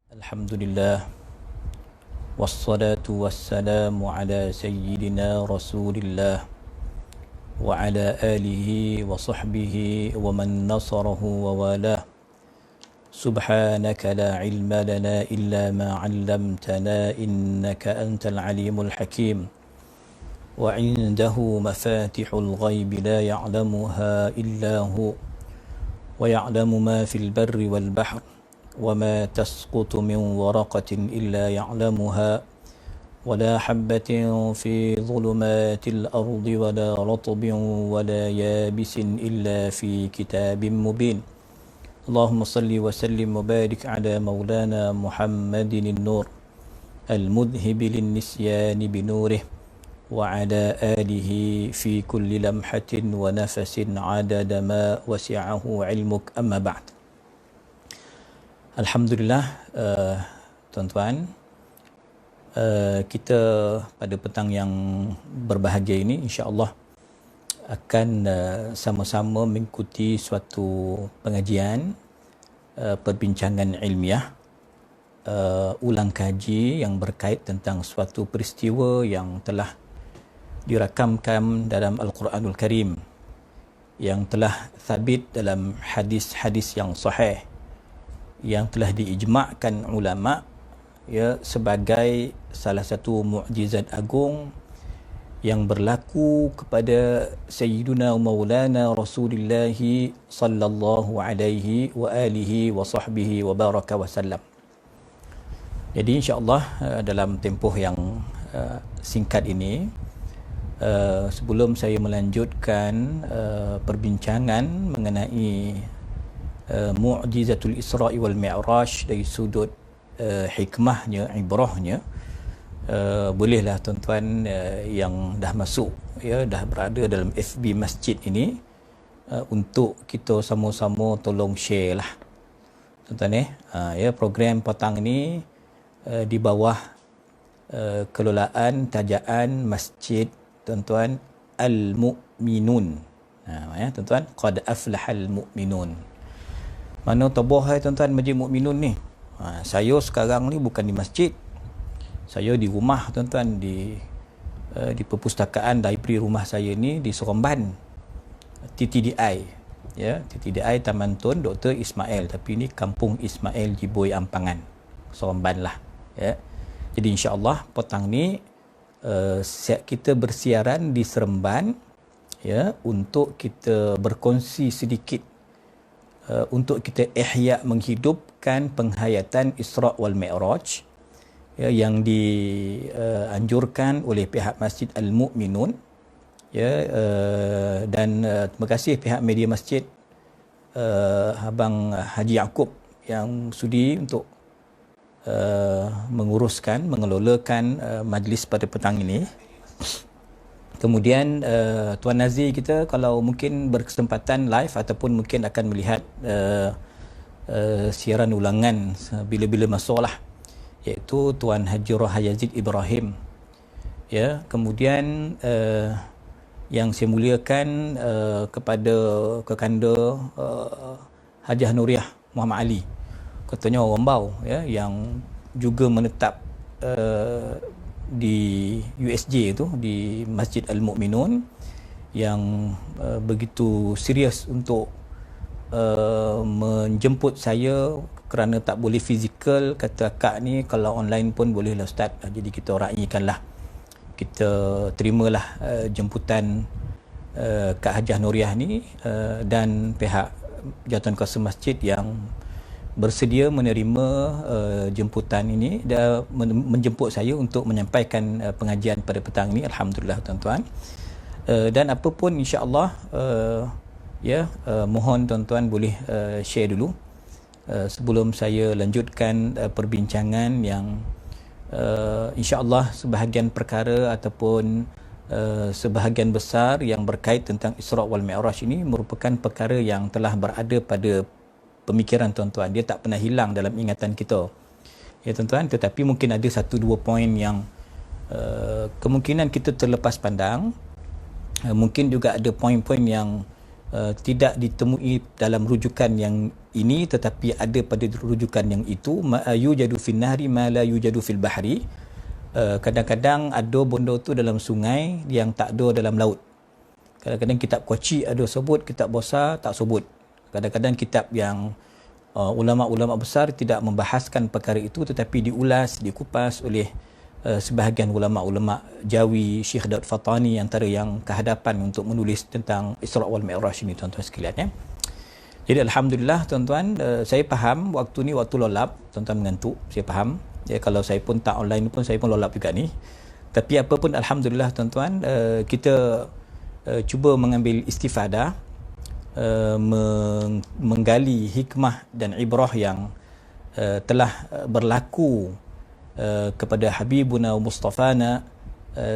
Alhamdulillah wassalatu wassalamu ala sayyidina Rasulillah wa ala alihi wa sahbihi wa man nasarahu wa walah. Subhanaka la ilma lana illa ma 'allamtana innaka antal alimul hakim. Wa 'indahu mafatihul ghaib la ya'lamuha illa hu wa ya'lamu ma fil barri wal bahr. وما تسقط من ورقة إلا يعلمها ولا حبة في ظلمات الأرض ولا رطب ولا يابس إلا في كتاب مبين. اللهم صل وسلم وبارك على مولانا محمد النور المذهب للنسيان بنوره وعلى آله في كل لمحة ونفس عدد ما وسعه علمك. أما بعد. Alhamdulillah, tuan-tuan, kita pada petang yang berbahagia ini insya-Allah akan sama-sama mengikuti suatu pengajian perbincangan ilmiah, ulang kaji yang berkait tentang suatu peristiwa yang telah dirakamkan dalam Al-Quranul Karim, yang telah sabit dalam hadis-hadis yang sahih, yang telah diijma'kan ulama ya sebagai salah satu mukjizat agung yang berlaku kepada Sayyiduna Maulana Rasulullah sallallahu alaihi wa alihi wa sahbihi wa baraka wasallam. Jadi insya-Allah dalam tempoh yang singkat ini, sebelum saya melanjutkan perbincangan mengenai Mu'jizatul Isra'i wal Mi'raj dari sudut hikmahnya, ibrahnya, bolehlah tuan-tuan yang dah masuk, ya, dah berada dalam FB masjid ini, untuk kita sama-sama tolong share lah tuan-tuan, ya, program petang ini di bawah kelolaan tajaan masjid tuan-tuan Al-Mu'minun, ya tuan-tuan, qad aflahal mu'minun. Mana tabuh tuan-tuan Masjid Mukminun ni? Saya sekarang ni bukan di masjid. Saya di rumah tuan-tuan, di perpustakaan library rumah saya ni di Seremban, TTDI, ya, TTDI Taman Tun Dr. Ismail, tapi ni Kampung Ismail Jiboi Ampangan, Seremban lah, ya. Jadi insya-Allah petang ni kita bersiaran di Seremban, ya, untuk kita berkongsi sedikit, untuk kita ihya, menghidupkan penghayatan Isra' wal Mi'raj, ya, yang dianjurkan oleh pihak Masjid Al-Mu'minun, ya, dan terima kasih pihak media masjid, Abang Haji Yaakob yang sudi untuk mengelolakan majlis pada petang ini. Kemudian Tuan Nazir kita kalau mungkin berkesempatan live ataupun mungkin akan melihat siaran ulangan bila-bila masuklah, iaitu Tuan Haji Rahayazid Ibrahim, ya. Kemudian yang saya muliakan kepada kekanda Hajah Nuriah Muhammad Ali, katanya orang Bau, ya, yang juga menetap di USJ itu, di Masjid Al-Mu'minun, yang begitu serius untuk menjemput saya kerana tak boleh fizikal. Kata akak ni kalau online pun boleh lah Ustaz. Jadi kita raikanlah, kita terimalah jemputan Kak Hajah Nuriah ni, dan pihak Jawatan Kuasa Masjid yang bersedia menerima jemputan ini dan menjemput saya untuk menyampaikan pengajian pada petang ini. Alhamdulillah tuan-tuan, dan apa pun insya-Allah, ya, mohon tuan-tuan boleh share dulu sebelum saya lanjutkan perbincangan yang insya-Allah sebahagian perkara ataupun sebahagian besar yang berkait tentang Isra' wal Mi'raj ini merupakan perkara yang telah berada pada pemikiran tuan-tuan. Dia tak pernah hilang dalam ingatan kita, ya tuan-tuan. Tetapi mungkin ada satu dua poin yang kemungkinan kita terlepas pandang. Mungkin juga ada poin-poin yang tidak ditemui dalam rujukan yang ini, tetapi ada pada rujukan yang itu. Yujadu fil nahri ma la yujadu fil bahri. Kadang-kadang ada benda tu dalam sungai yang tak ada dalam laut. Kadang-kadang kitab Qaci ada sebut, kitab Bosa tak sebut. Kadang-kadang kitab yang ulama-ulama besar tidak membahaskan perkara itu, tetapi diulas, dikupas oleh sebahagian ulama-ulama Jawi, Syekh Daud Fatani antara yang kehadapan untuk menulis tentang Isra' wal Mi'raj ini, tuan-tuan sekalian ya. Jadi alhamdulillah tuan-tuan, saya faham waktu ni waktu lolap, tuan-tuan mengantuk, saya faham. Ya, kalau saya pun tak online pun saya pun lolap juga ni. Tapi apa pun alhamdulillah tuan-tuan, kita cuba mengambil istifadah, menggali hikmah dan ibrah yang telah berlaku kepada Habibuna Mustafana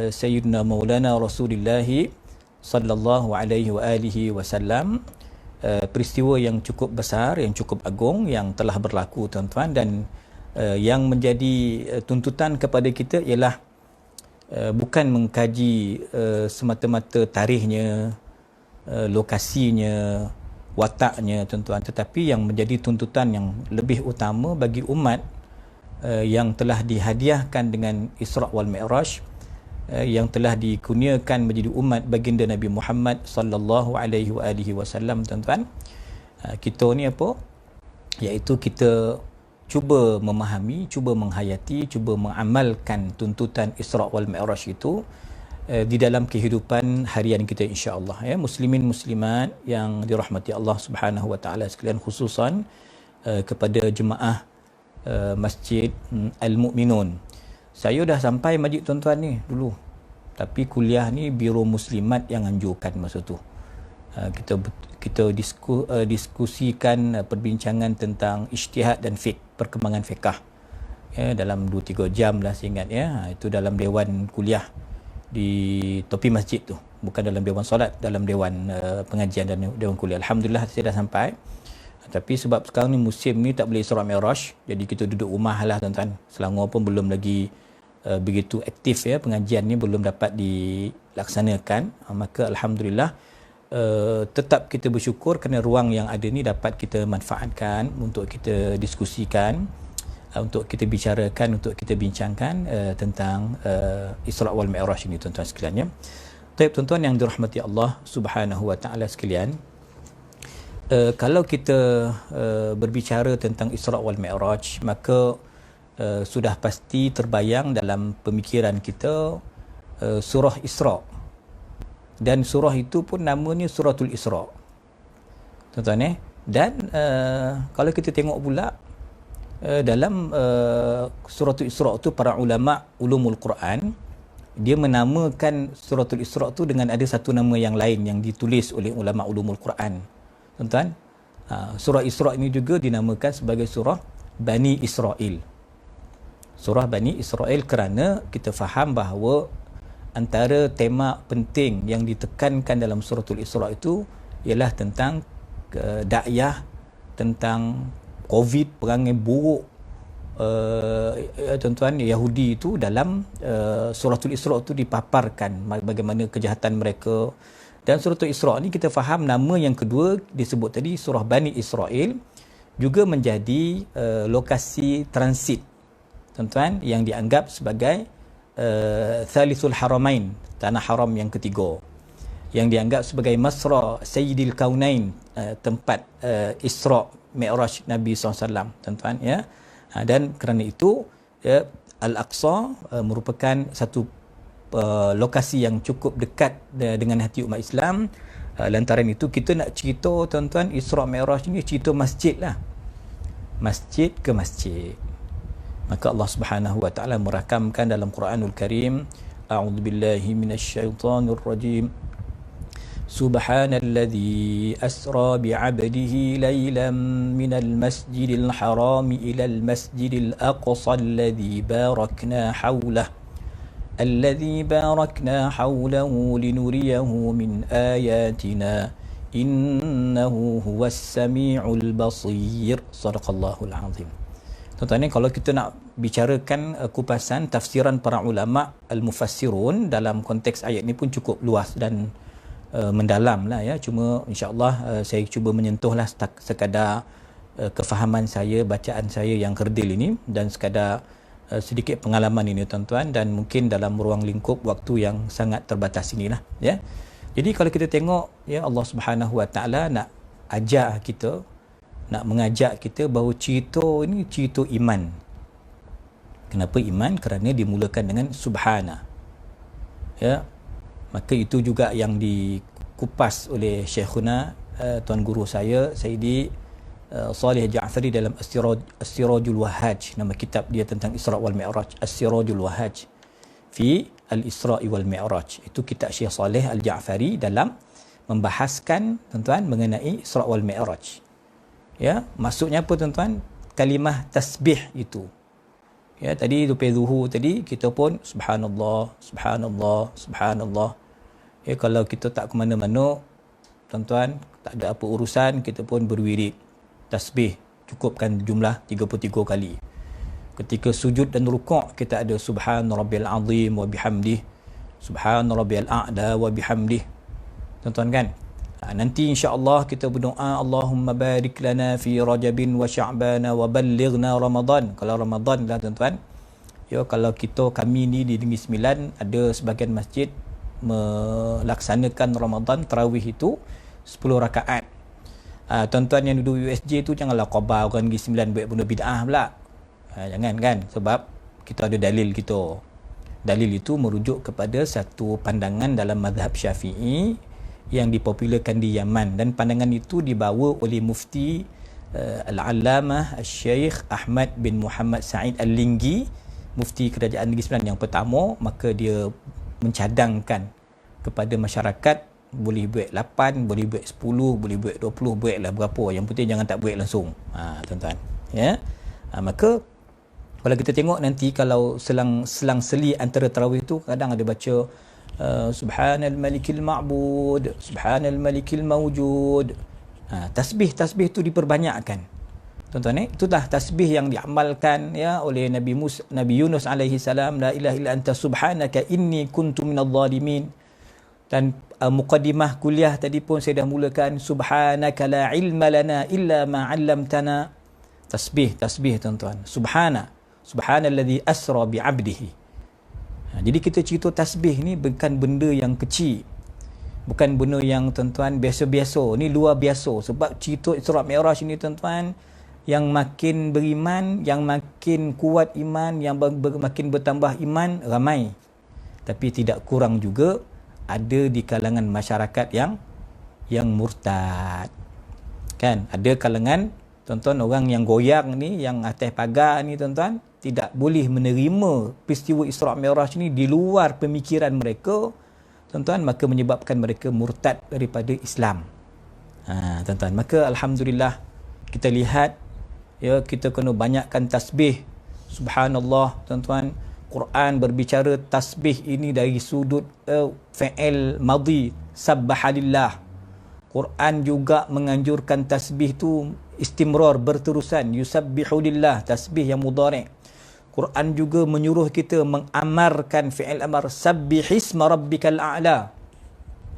Sayyidina Maulana Rasulullah sallallahu alaihi wa alihi wasallam. Peristiwa yang cukup besar, yang cukup agung yang telah berlaku tuan-tuan, dan yang menjadi tuntutan kepada kita ialah bukan mengkaji semata-mata tarikhnya, lokasinya, wataknya tuan-tuan, tetapi yang menjadi tuntutan yang lebih utama bagi umat yang telah dihadiahkan dengan Isra' wal Mi'raj, yang telah dikurniakan menjadi umat baginda Nabi Muhammad sallallahu alaihi wasallam tuan-tuan. Kita ni apa? Iaitu kita cuba memahami, cuba menghayati, cuba mengamalkan tuntutan Isra' wal Mi'raj itu di dalam kehidupan harian kita insya-Allah ya. Muslimin muslimat yang dirahmati Allah Subhanahu wa taala sekalian, khususan kepada jemaah Masjid Al-Mu'minun. Saya dah sampai masjid tuan-tuan ni dulu, tapi kuliah ni Biro Muslimat yang anjurkan masa tu. Kita diskusikan perbincangan tentang ijtihad dan fiqh, perkembangan fiqh ya, dalam 2-3 jam lah saya ingat ya. Itu dalam dewan kuliah di tepi masjid tu, bukan dalam dewan solat, dalam dewan pengajian dan dewan kuliah. Alhamdulillah saya dah sampai. Tapi sebab sekarang ni musim ni tak boleh Isra' Mi'raj, jadi kita duduk rumah lah tuan-tuan. Selangor pun belum lagi begitu aktif ya, pengajian ni belum dapat dilaksanakan. Maka alhamdulillah tetap kita bersyukur kerana ruang yang ada ni dapat kita manfaatkan untuk kita diskusikan, untuk kita bicarakan, untuk kita bincangkan tentang Isra' wal Mi'raj ini tuan-tuan sekalian ya. Baik tuan-tuan yang dirahmati Allah Subhanahu wa taala sekalian, kalau kita berbicara tentang Isra' wal Mi'raj, maka sudah pasti terbayang dalam pemikiran kita surah Isra', dan surah itu pun namanya Suratul Isra', tuan-tuan dan kalau kita tengok pula dalam Suratul Isra' tu, para ulama ulumul Quran dia menamakan Suratul Isra' tu dengan ada satu nama yang lain yang ditulis oleh ulama ulumul Quran tuan-tuan. Surah Isra' ini juga dinamakan sebagai surah Bani Israel. Surah Bani Israel kerana kita faham bahawa antara tema penting yang ditekankan dalam Suratul Isra' itu ialah tentang dakwah, tentang COVID, perangai buruk tuan-tuan Yahudi itu. Dalam Suratul Isra' itu dipaparkan bagaimana kejahatan mereka. Dan Suratul Isra' ni kita faham nama yang kedua disebut tadi, surah Bani Israel, juga menjadi lokasi transit tuan-tuan yang dianggap sebagai Thalithul Haramain, tanah haram yang ketiga, yang dianggap sebagai Masra Sayyidil Kaunain, tempat Isra' Mi'raj Nabi SAW tuan-tuan ya. Dan kerana itu ya, Al-Aqsa merupakan satu lokasi yang cukup dekat dengan hati umat Islam. Lantaran itu kita nak cerita tuan-tuan Isra' Mi'raj ni cerita masjid lah, masjid ke masjid. Maka Allah Subhanahu wa taala merakamkan dalam Quranul Karim, a'udzubillahi minasyaitonir rajim, subhanalladzi asra bi'abdihi laylan minal masjidil harami ilal masjidil aqsa alladzi barakna hawlahu الذي باركنا حوله لنريه من آياتنا إنه هو السميع البصير صدق الله العظيم. Tuan-tuan, kalau kita nak bicarakan kupasan tafsiran para ulama al-mufassirun dalam konteks ayat ini pun cukup luas dan mendalam lah ya. Cuma insya-Allah saya cuba menyentuhlah sekadar kefahaman saya, bacaan saya yang kerdil ini, dan sekadar sedikit pengalaman ini tuan-tuan, dan mungkin dalam ruang lingkup waktu yang sangat terbatas inilah ya. Jadi kalau kita tengok ya, Allah Subhanahu Wa Taala nak ajar kita, nak mengajak kita bahawa cerita ini cerita iman. Kenapa iman? Kerana dimulakan dengan subhana. Ya. Maka itu juga yang dikupas oleh Syekhuna, tuan guru saya, Sayyidi Salih Ja'fari dalam As-Sirajul Wahhaj. Nama kitab dia tentang Isra' wal Mi'raj, As-Sirajul Wahhaj fi Al-Isra' wal Mi'raj. Itu kitab Syekh Salih Al-Ja'fari dalam membahaskan tuan-tuan mengenai Isra' wal Mi'raj. Ya, maksudnya apa tuan-tuan? Kalimah tasbih itu. Ya, tadi lepas zuhur tadi kita pun subhanallah, subhanallah, subhanallah. Ya, kalau kita tak ke mana-mana tuan-tuan, tak ada apa urusan, kita pun berwirid tasbih, cukupkan jumlah 33 kali. Ketika sujud dan rukuk kita ada subhan rabbiyal azim wa bihamdih, subhan rabbiyal a'la wa bihamdih. Tuan-tuan kan? Nanti insya-Allah kita berdoa, Allahumma barik lana fi Rajabin wa Sya'ban wa ballighna Ramadan. Kalau Ramadan lah tuan-tuan. Ya, kalau kami ni di Negeri Sembilan ada sebahagian masjid melaksanakan Ramadan tarawih itu 10 rakaat. Tuan-tuan yang duduk USJ tu janganlah khabar orang Negeri Sembilan buat benda bid'ah pula. Jangan kan, sebab kita ada dalil kita. Dalil itu merujuk kepada satu pandangan dalam mazhab Syafi'i yang dipopularkan di Yaman, dan pandangan itu dibawa oleh Mufti Al-Allamah Al-Syeikh Ahmad bin Muhammad Sa'id Al-Linggi, Mufti Kerajaan Negeri Sembilan yang pertama. Maka dia mencadangkan kepada masyarakat, boleh buat 8, boleh buat 10, boleh buat 20, buatlah berapa, yang penting jangan tak buat langsung, tuan-tuan ya. Maka kalau kita tengok nanti, kalau selang-seli antara tarawih tu kadang ada baca subhanal malikil ma'bud, subhanal malikil mawjud. Tasbih tu diperbanyakkan tuan-tuan. Itulah tasbih yang diamalkan ya oleh Nabi Yunus alaihi salam, la ilaha illa anta subhanaka inni kuntu minadh dhalimin. Dan muqaddimah kuliah tadi pun saya dah mulakan, subhanaka la ilma lana illa ma 'allamtana. Tasbih tuan-tuan. Subhanalladzi asra bi 'abdihi. Jadi kita cerita tasbih ni bukan benda yang kecil, bukan benda yang tuan-tuan biasa-biasa, ni luar biasa. Sebab cerita Isra' Mi'raj ni tuan-tuan, yang makin beriman, yang makin kuat iman, yang makin bertambah iman ramai, tapi tidak kurang juga ada di kalangan masyarakat yang murtad kan. Ada kalangan tuan-tuan orang yang goyang ni, yang atas pagar ni tuan-tuan, tidak boleh menerima peristiwa Isra' Mi'raj ni di luar pemikiran mereka tuan-tuan, maka menyebabkan mereka murtad daripada Islam. Tuan-tuan, maka alhamdulillah kita lihat ya, kita kena banyakkan tasbih. Subhanallah tuan-tuan. Quran berbicara tasbih ini dari sudut fi'il madhi, sabbahalillah. Quran juga menganjurkan tasbih tu istimrar, berterusan, yusabbihu lillah, tasbih yang mudhari'. Quran juga menyuruh kita mengamarkan fi'il amar, sabbihisma rabbikal a'la.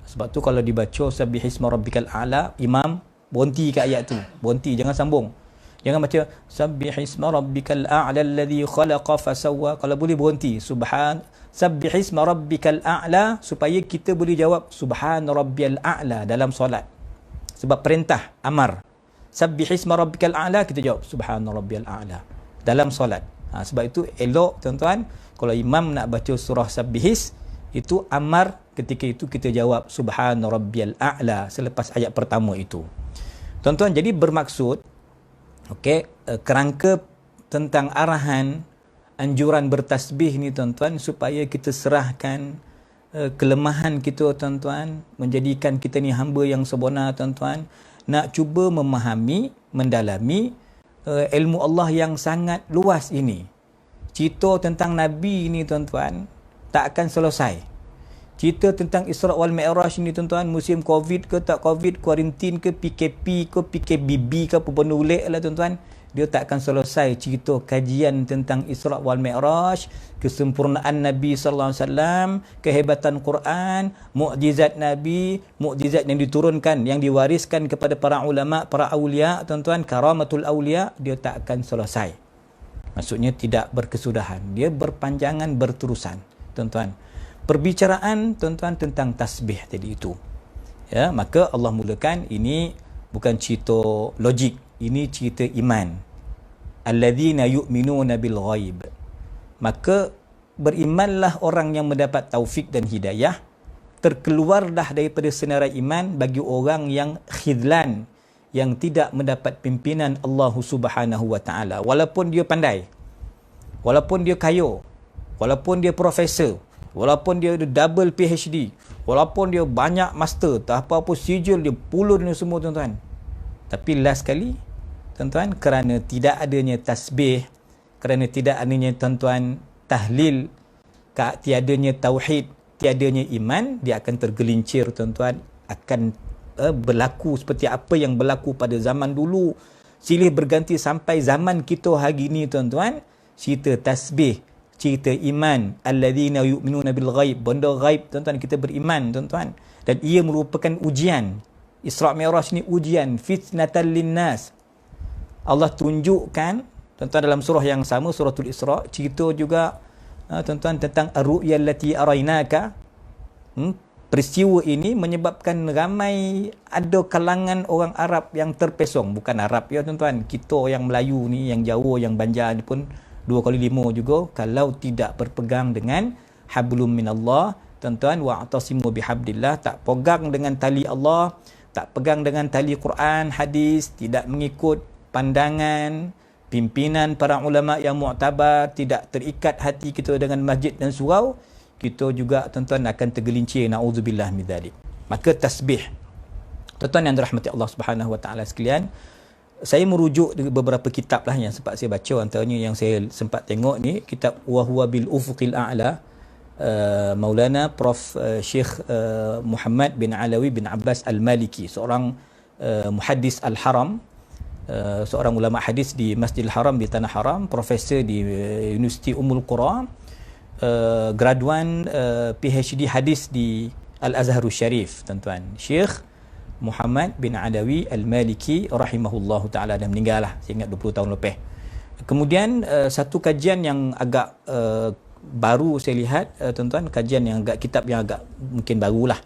Sebab tu kalau dibaca sabbihisma rabbikal a'la, imam berhenti kat ayat tu, berhenti, jangan sambung. Jangan baca sabbihisma rabbikal a'la alladhi khalaqa fasawwa. Kalau boleh berhenti, sabbihisma rabbikal a'la, supaya kita boleh jawab subhan rabbiyal a'la dalam solat. Sebab perintah, amar. Sabbihisma rabbikal a'la, kita jawab subhan rabbiyal a'la dalam solat. Sebab itu elok tuan-tuan, kalau imam nak baca surah Sabbihis, itu amar, ketika itu kita jawab subhan rabbiyal a'la selepas ayat pertama itu. Tuan-tuan, jadi bermaksud kerangka tentang arahan anjuran bertasbih ni tuan-tuan, supaya kita serahkan kelemahan kita tuan-tuan, menjadikan kita ni hamba yang sebenar tuan-tuan, nak cuba memahami, mendalami ilmu Allah yang sangat luas ini. Cerita tentang Nabi ni tuan-tuan tak akan selesai. Cerita tentang Isra' wal Mi'raj ni tuan-tuan, musim Covid ke tak Covid, kuarantin ke PKP ke PKBB ke apa benda ulik lah tuan-tuan, dia tak akan selesai cerita kajian tentang Isra' wal Mi'raj, kesempurnaan Nabi sallallahu alaihi wasallam, kehebatan Quran, mukjizat Nabi, mukjizat yang diturunkan, yang diwariskan kepada para ulama, para aulia, tuan-tuan, karamatul aulia, dia tak akan selesai. Maksudnya tidak berkesudahan, dia berpanjangan, berterusan, tuan-tuan. Perbicaraan, tuan-tuan, tentang tasbih tadi itu. Ya, maka Allah mulakan ini bukan cerita logik, ini cerita iman. Alladzina yu'minuna bil ghaib. Maka berimanlah orang yang mendapat taufik dan hidayah, terkeluarlah daripada senarai iman bagi orang yang khidlan, yang tidak mendapat pimpinan Allah Subhanahu wa taala, walaupun dia pandai, walaupun dia kaya, walaupun dia profesor, walaupun dia ada double PhD, walaupun dia banyak master, tak apa-apa sijil dia pulun ni semua, tuan-tuan. Tapi last sekali, tuan-tuan, kerana tidak adanya tasbih, kerana tidak adanya, tuan-tuan, tahlil, tiadanya tauhid, tiadanya iman, dia akan tergelincir, tuan-tuan, akan berlaku seperti apa yang berlaku pada zaman dulu, silih berganti sampai zaman kita hari ni, tuan-tuan. Cerita tasbih, cerita iman, alladzina yu'minuna bil ghaib, benda ghaib, tuan-tuan, kita beriman, tuan-tuan, dan ia merupakan ujian. Isra' Mi'raj ni ujian, fitnatan linnas. Allah tunjukkan, tuan-tuan, dalam surah yang sama, suratul Isra', cerita juga, tuan-tuan, tentang ar-ru'ya allati arainaka. Peristiwa ini menyebabkan ramai ada kalangan orang Arab yang terpesong. Bukan Arab ya, tuan-tuan, kita yang Melayu ni, yang Jawa, yang Banjar ni pun 2 kali 5 juga, kalau tidak berpegang dengan hablum minallah, tuan-tuan, wa'tasimu bihablillah, tak pegang dengan tali Allah, tak pegang dengan tali Quran, hadis, tidak mengikut pandangan pimpinan para ulama yang mu'tabar, tidak terikat hati kita dengan masjid dan surau, kita juga, tuan-tuan, akan tergelincir, na'udzubillah min dzalik. Maka tasbih, tuan-tuan yang dirahmati Allah Subhanahu wa taala sekalian, saya merujuk beberapa kitab lah yang sempat saya baca. Antaranya yang saya sempat tengok ni, kitab Wa huwa bil ufuqil a'la, Maulana Prof Syekh Muhammad bin Alawi bin Abbas Al-Maliki, seorang muhaddis Al-Haram, seorang ulama hadis di Masjidil Haram di Tanah Haram, profesor di Universiti Ummul Qura, graduan PhD hadis di Al-Azharus Syarif, tuan-tuan. Syekh Muhammad bin Alawi Al-Maliki rahimahullahu ta'ala, dah meninggal lah, saya ingat 20 tahun lepas. Kemudian satu kajian yang agak baru saya lihat, tuan-tuan, kajian yang agak, kitab yang agak mungkin barulah,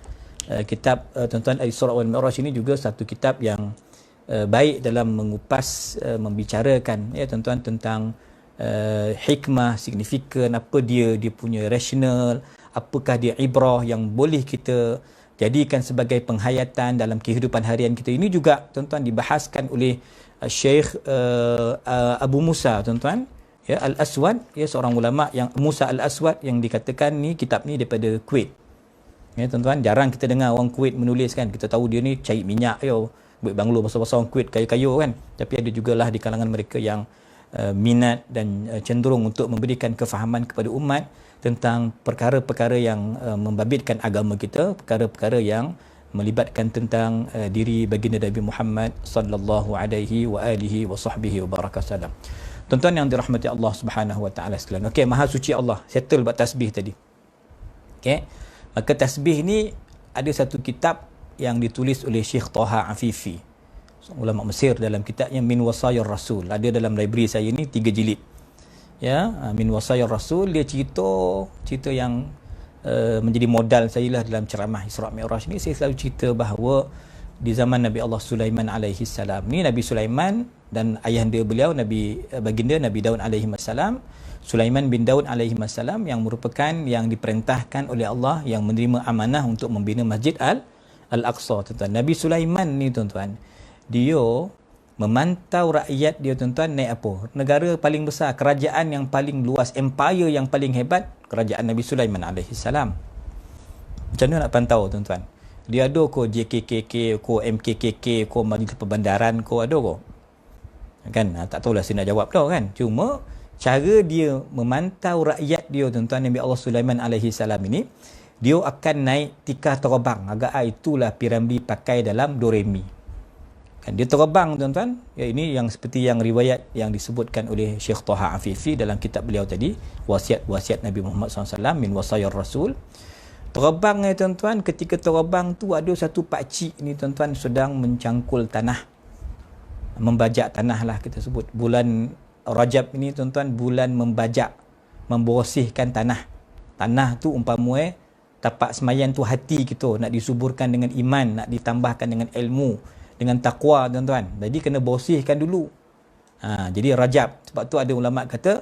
kitab tuan-tuan, Al-Isra' wal Mi'raj ini juga satu kitab yang baik dalam mengupas, membicarakan, ya tuan-tuan, tentang hikmah, signifikan, apa dia punya rasional, apakah dia ibrah yang boleh kita jadikan sebagai penghayatan dalam kehidupan harian kita. Ini juga, tuan-tuan, dibahaskan oleh Syekh Abu Musa, tuan-tuan, ya, Al-Aswad, ya, seorang ulama yang Musa Al-Aswad, yang dikatakan ni kitab ni daripada Kuwait. Ya, tuan-tuan, jarang kita dengar orang Kuwait menulis kan. Kita tahu dia ni cari minyak, yo, buat banglo besar-besar orang Kuwait, kayu-kayu kan. Tapi ada jugalah di kalangan mereka yang minat dan cenderung untuk memberikan kefahaman kepada umat tentang perkara-perkara yang membabitkan agama kita, perkara-perkara yang melibatkan tentang diri baginda Nabi Muhammad sallallahu alaihi wa alihi wa sahbihi wa baraka sallam. Tuan-tuan yang dirahmati Allah Subhanahu wa taala sekalian. Okey, maha suci Allah, settle buat tasbih tadi. Okey. Maka tasbih ni ada satu kitab yang ditulis oleh Syekh Taha Afifi, ulama Mesir, dalam kitabnya Min Wasayar Rasul. Ada dalam library saya ni 3 jilid. Ya, Min Wasayar Rasul, dia cerita yang menjadi modal saya lah dalam ceramah Isra' Mi'raj ni. Saya selalu cerita bahawa di zaman Nabi Allah Sulaiman alaihi salam ni, Nabi Sulaiman dan ayahanda beliau baginda Nabi Daud alaihi salam, Sulaiman bin Daud alaihi salam, yang merupakan yang diperintahkan oleh Allah, yang menerima amanah untuk membina Masjid Al-Aqsa, tuan-tuan. Nabi Sulaiman ni, tuan-tuan, dia memantau rakyat dia, tuan-tuan, naik apa? Negara paling besar, kerajaan yang paling luas, empire yang paling hebat, kerajaan Nabi Sulaiman alaihi salam. Macam mana nak pantau, tuan-tuan? Dia ada ko JKKK, ko MKKK, ko Majlis Perbandaran, ko ada ko? Kan, tak tahulah saya nak jawab tau kan. Cuma cara dia memantau rakyat dia, tuan-tuan, Nabi Allah Sulaiman alaihi salam ini, dia akan naik tikar terbang. Agak itulah Piramli pakai dalam Doremi. Kan dia terbang tuan-tuan. Ya, ini yang seperti yang riwayat yang disebutkan oleh Syekh Taha Afifi dalam kitab beliau tadi, wasiat Nabi Muhammad SAW, min wasayar Rasul. Terbang ni tuan-tuan, ketika terbang tu ada satu pakcik ni tuan-tuan sedang mencangkul tanah, membajak tanah lah kita sebut. Bulan Rajab ini tuan-tuan bulan membajak, membersihkan tanah. Tanah tu umpama tapak semayan tu hati kita, nak disuburkan dengan iman, nak ditambahkan dengan ilmu, dengan taqwa tuan-tuan. Jadi kena bersihkan dulu. Jadi Rajab. Sebab tu ada ulama kata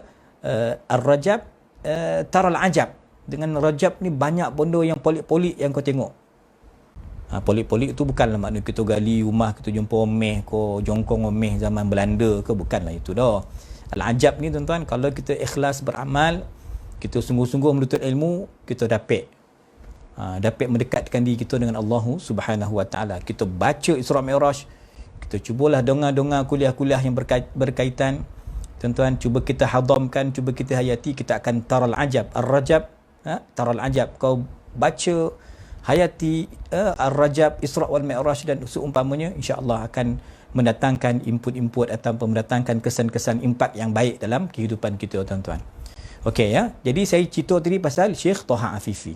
Ar-Rajab taral ajab. Dengan Rajab ni banyak benda yang polik-polik yang kau tengok. Polik-polik tu bukanlah makna kita gali rumah kita jumpa omeh ke, jongkong omeh zaman Belanda ke, bukanlah itu dah. Al-ajab ni tuan-tuan, kalau kita ikhlas beramal, kita sungguh-sungguh menuntut ilmu, kita dapat mendekatkan diri kita dengan Allah Subhanahu Wa Taala. Kita baca Isra Mi'raj, kita cubalah dengar kuliah-kuliah yang berkaitan, tuan-tuan, cuba kita hadamkan, cuba kita hayati, kita akan taral ajab. Ar-Rajab, taral ajab. Kau baca, hayati Ar-Rajab, Isra wal Mi'raj dan seumpamanya, insya-Allah akan mendatangkan input-input atau mendatangkan kesan-kesan impak yang baik dalam kehidupan kita tuan-tuan. Okey ya. Jadi saya cerita tadi pasal Syekh Taha Afifi.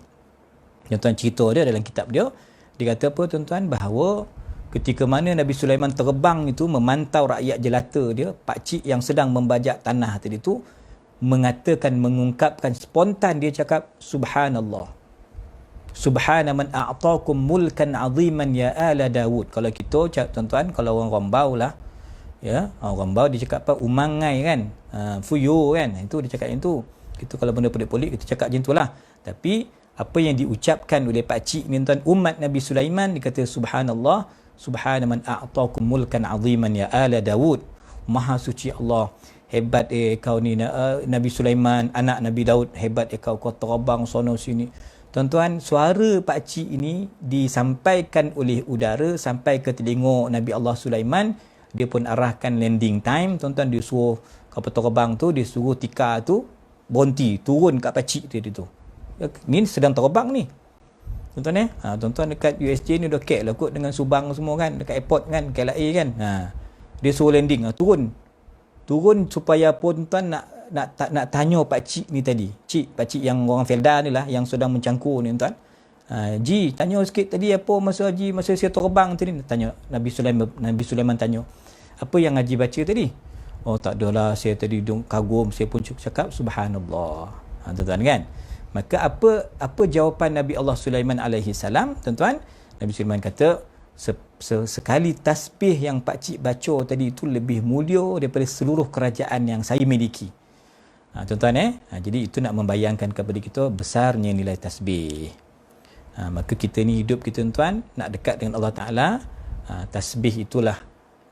Tuan-tuan, cerita dia dalam kitab dia, dia kata apa tuan-tuan, bahawa ketika mana Nabi Sulaiman terbang itu memantau rakyat jelata dia, pakcik yang sedang membajak tanah tadi tu mengungkapkan spontan, dia cakap subhanallah, subhana man a'taakum mulkan aziman ya ala Daud. Kalau kita tuan-tuan, kalau orang Rambau lah ya, orang Rambau dia cakap apa, umangai kan, fuyo kan, itu dia cakap yang tu. Itu kalau benda pelik-pelik kita cakap macam itulah. Tapi apa yang diucapkan oleh pakcik ni tuan, umat Nabi Sulaiman, dia kata subhanallah, subhana man a'taakum mulkan aziman ya ala Daud. Maha suci Allah, hebat kau ni Nabi Sulaiman, anak Nabi Daud, hebat kau terbang sono sini. Tuan-tuan, suara pakcik ini disampaikan oleh udara sampai ke telinga Nabi Allah Sulaiman. Dia pun arahkan landing time. Tuan-tuan, dia suruh kapal terbang tu, dia suruh tikar tu berhenti, turun kat pakcik dia tu. Ni sedang terbang ni. Tuan-tuan tuan-tuan dekat USJ ni dah kek lah kot dengan Subang semua kan, dekat airport kan, KLIA kan. Dia suruh landing, turun supaya pun tuan nak tanya pakcik ni tadi. Pakcik yang orang Felda ni lah, yang sedang mencangkur ni tuan. Ji, tanya sikit tadi apa masa saya terbang tadi. Tanya Nabi Sulaiman tanya, apa yang Haji baca tadi? Oh tak adalah, saya tadi kagum, saya pun cakap subhanallah. Tuan-tuan kan? Maka apa jawapan Nabi Allah Sulaiman alaihi salam tuan-tuan? Nabi Sulaiman kata, sekali tasbih yang pakcik baca tadi itu lebih mulia daripada seluruh kerajaan yang saya miliki. Tuan-tuan jadi itu nak membayangkan kepada kita besarnya nilai tasbih. Maka kita ni hidup kita tuan-tuan nak dekat dengan Allah Ta'ala, tasbih itulah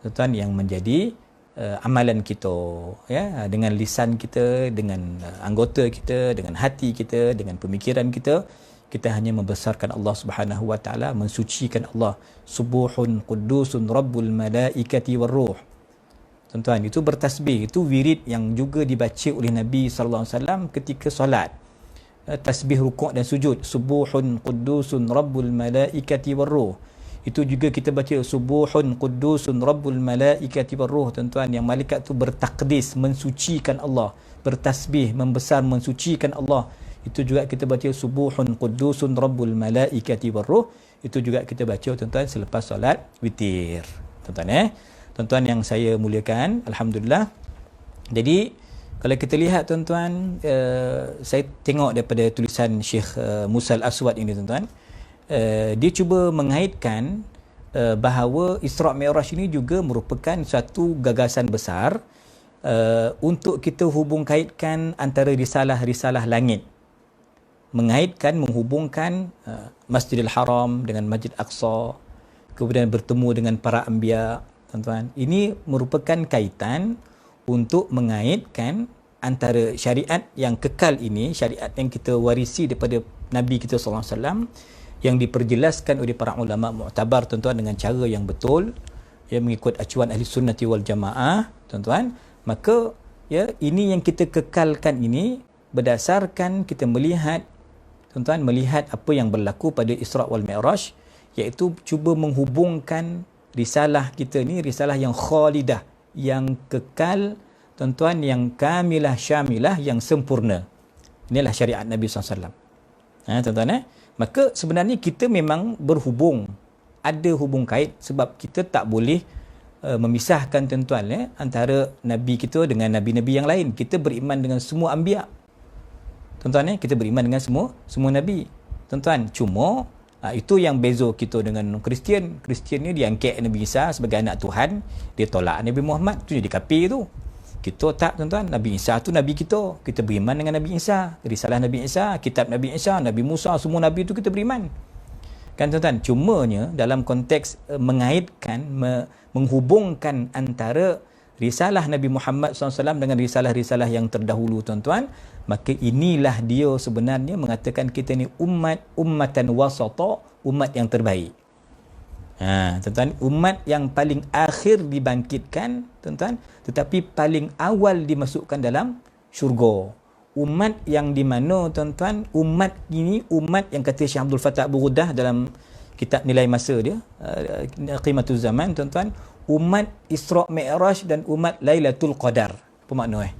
tuan-tuan yang menjadi amalan kita ya, dengan lisan kita, dengan anggota kita, dengan hati kita, dengan pemikiran kita. Kita hanya membesarkan Allah Subhanahu Wa Taala, mensucikan Allah. Subuhun qudusun rabbul malaikati warruh. Tuan-tuan, itu bertasbih, itu wirid yang juga dibaca oleh Nabi sallallahu alaihi wasallam ketika solat. Tasbih rukuk dan sujud. Subuhun qudusun rabbul malaikati warruh. Itu juga kita baca subuhun qudusun rabbul malaikati warruh. Tuan-tuan, yang malaikat tu bertakdis, mensucikan Allah, bertasbih, membesar, mensucikan Allah. Itu juga kita baca subuhun qudusun rabbul malaikati warruh. Itu juga kita baca tuan-tuan selepas solat witir. Tuan-tuan tuan-tuan yang saya muliakan, alhamdulillah. Jadi kalau kita lihat tuan-tuan, saya tengok daripada tulisan Syekh Musa Al-Aswad ini tuan-tuan, dia cuba mengaitkan bahawa Isra Mi'raj ini juga merupakan satu gagasan besar untuk kita hubung kaitkan antara risalah-risalah langit, menghubungkan Masjidil Haram dengan Masjid Aqsa, kemudian bertemu dengan para anbiya. Tuan-tuan, ini merupakan kaitan untuk mengaitkan antara syariat yang kekal ini, syariat yang kita warisi daripada Nabi kita sallallahu alaihi wasallam, yang diperjelaskan oleh para ulama mu'tabar tuan-tuan dengan cara yang betul, yang mengikut acuan ahli sunnati wal jamaah tuan-tuan. Maka ya, ini yang kita kekalkan ini berdasarkan kita melihat tuan-tuan, melihat apa yang berlaku pada Isra wal Mi'raj, iaitu cuba menghubungkan risalah kita ni risalah yang khalidah, yang kekal, tuan-tuan, yang kamilah syamilah, yang sempurna. Inilah syariat Nabi SAW. Tuan-tuan, maka sebenarnya kita memang berhubung, ada hubung kait, sebab kita tak boleh memisahkan, tuan-tuan, antara Nabi kita dengan Nabi-Nabi yang lain. Kita beriman dengan semua anbiya. Tuan-tuan, kita beriman dengan semua Nabi. Tuan-tuan, cuma itu yang beza kita dengan Kristian. Kristian ni dia angkat Nabi Isa sebagai anak Tuhan, dia tolak Nabi Muhammad, tu jadi kafir tu. Kita tak, tuan-tuan. Nabi Isa tu Nabi kita. Kita beriman dengan Nabi Isa, risalah Nabi Isa, kitab Nabi Isa, Nabi Musa, semua Nabi tu kita beriman. Kan, tuan-tuan? Cumanya dalam konteks mengaitkan, menghubungkan antara risalah Nabi Muhammad SAW dengan risalah-risalah yang terdahulu, tuan-tuan, maka inilah dia sebenarnya mengatakan kita ni ummatan wasata, umat yang terbaik. Tuan-tuan, umat yang paling akhir dibangkitkan, tuan-tuan, tetapi paling awal dimasukkan dalam syurga. Umat yang di mana, tuan-tuan, umat ini umat yang kata Syekh Abdul Fattah Abu Ghuddah dalam kitab nilai masa dia, Qimatuz Zaman, tuan-tuan, umat Isra' Mi'raj dan umat Lailatul Qadar. Apa makna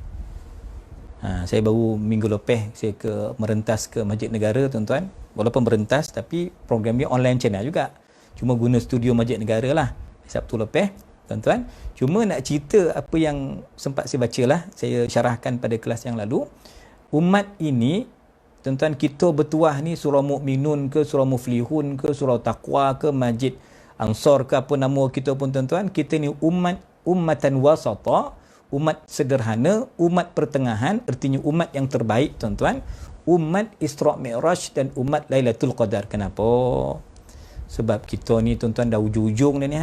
saya baru minggu lepas saya merentas ke Masjid Negara, tuan-tuan. Walaupun merentas tapi program dia online channel juga. Cuma guna studio Masjid Negara lah Sabtu lepas, tuan-tuan. Cuma nak cerita apa yang sempat saya baca lah, saya syarahkan pada kelas yang lalu. Umat ini, tuan-tuan, kita bertuah ni surah Mu'minun ke, surah Muflihun ke, surah Taqwa ke, Masjid Ansar ke, apa nama kita pun, tuan-tuan, kita ni ummatan wasata, umat sederhana, umat pertengahan, artinya umat yang terbaik, tuan-tuan, umat Isra' Mi'raj dan umat Lailatul Qadar. Kenapa? Sebab kita ni, tuan-tuan, dah ujung-ujung dah ni.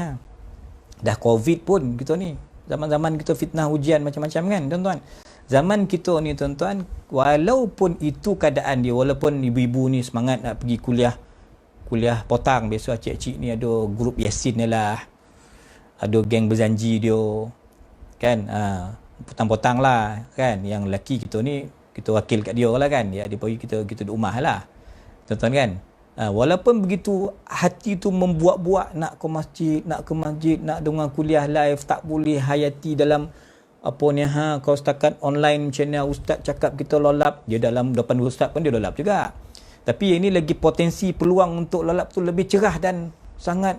Dah Covid pun kita ni. Zaman-zaman kita fitnah ujian macam-macam kan, tuan-tuan. Zaman kita ni, tuan-tuan, walaupun itu keadaan dia, walaupun ibu-ibu ni semangat nak pergi kuliah potang, biasa cik-cik ni ada grup Yasin ni lah, ada geng berzanji dia kan, potang-potang lah kan. Yang lelaki kita ni kita wakil kat dia lah kan, dia pergi kita duduk rumah lah, tuan-tuan kan. Walaupun begitu, hati tu membuat-buat nak ke masjid, nak dengar kuliah live, tak boleh hayati dalam apa ni, kalau setakat online channel ustaz cakap kita lolap, dia dalam depan ustaz pun dia lolap juga. Tapi ini lagi potensi peluang untuk lolap tu lebih cerah dan sangat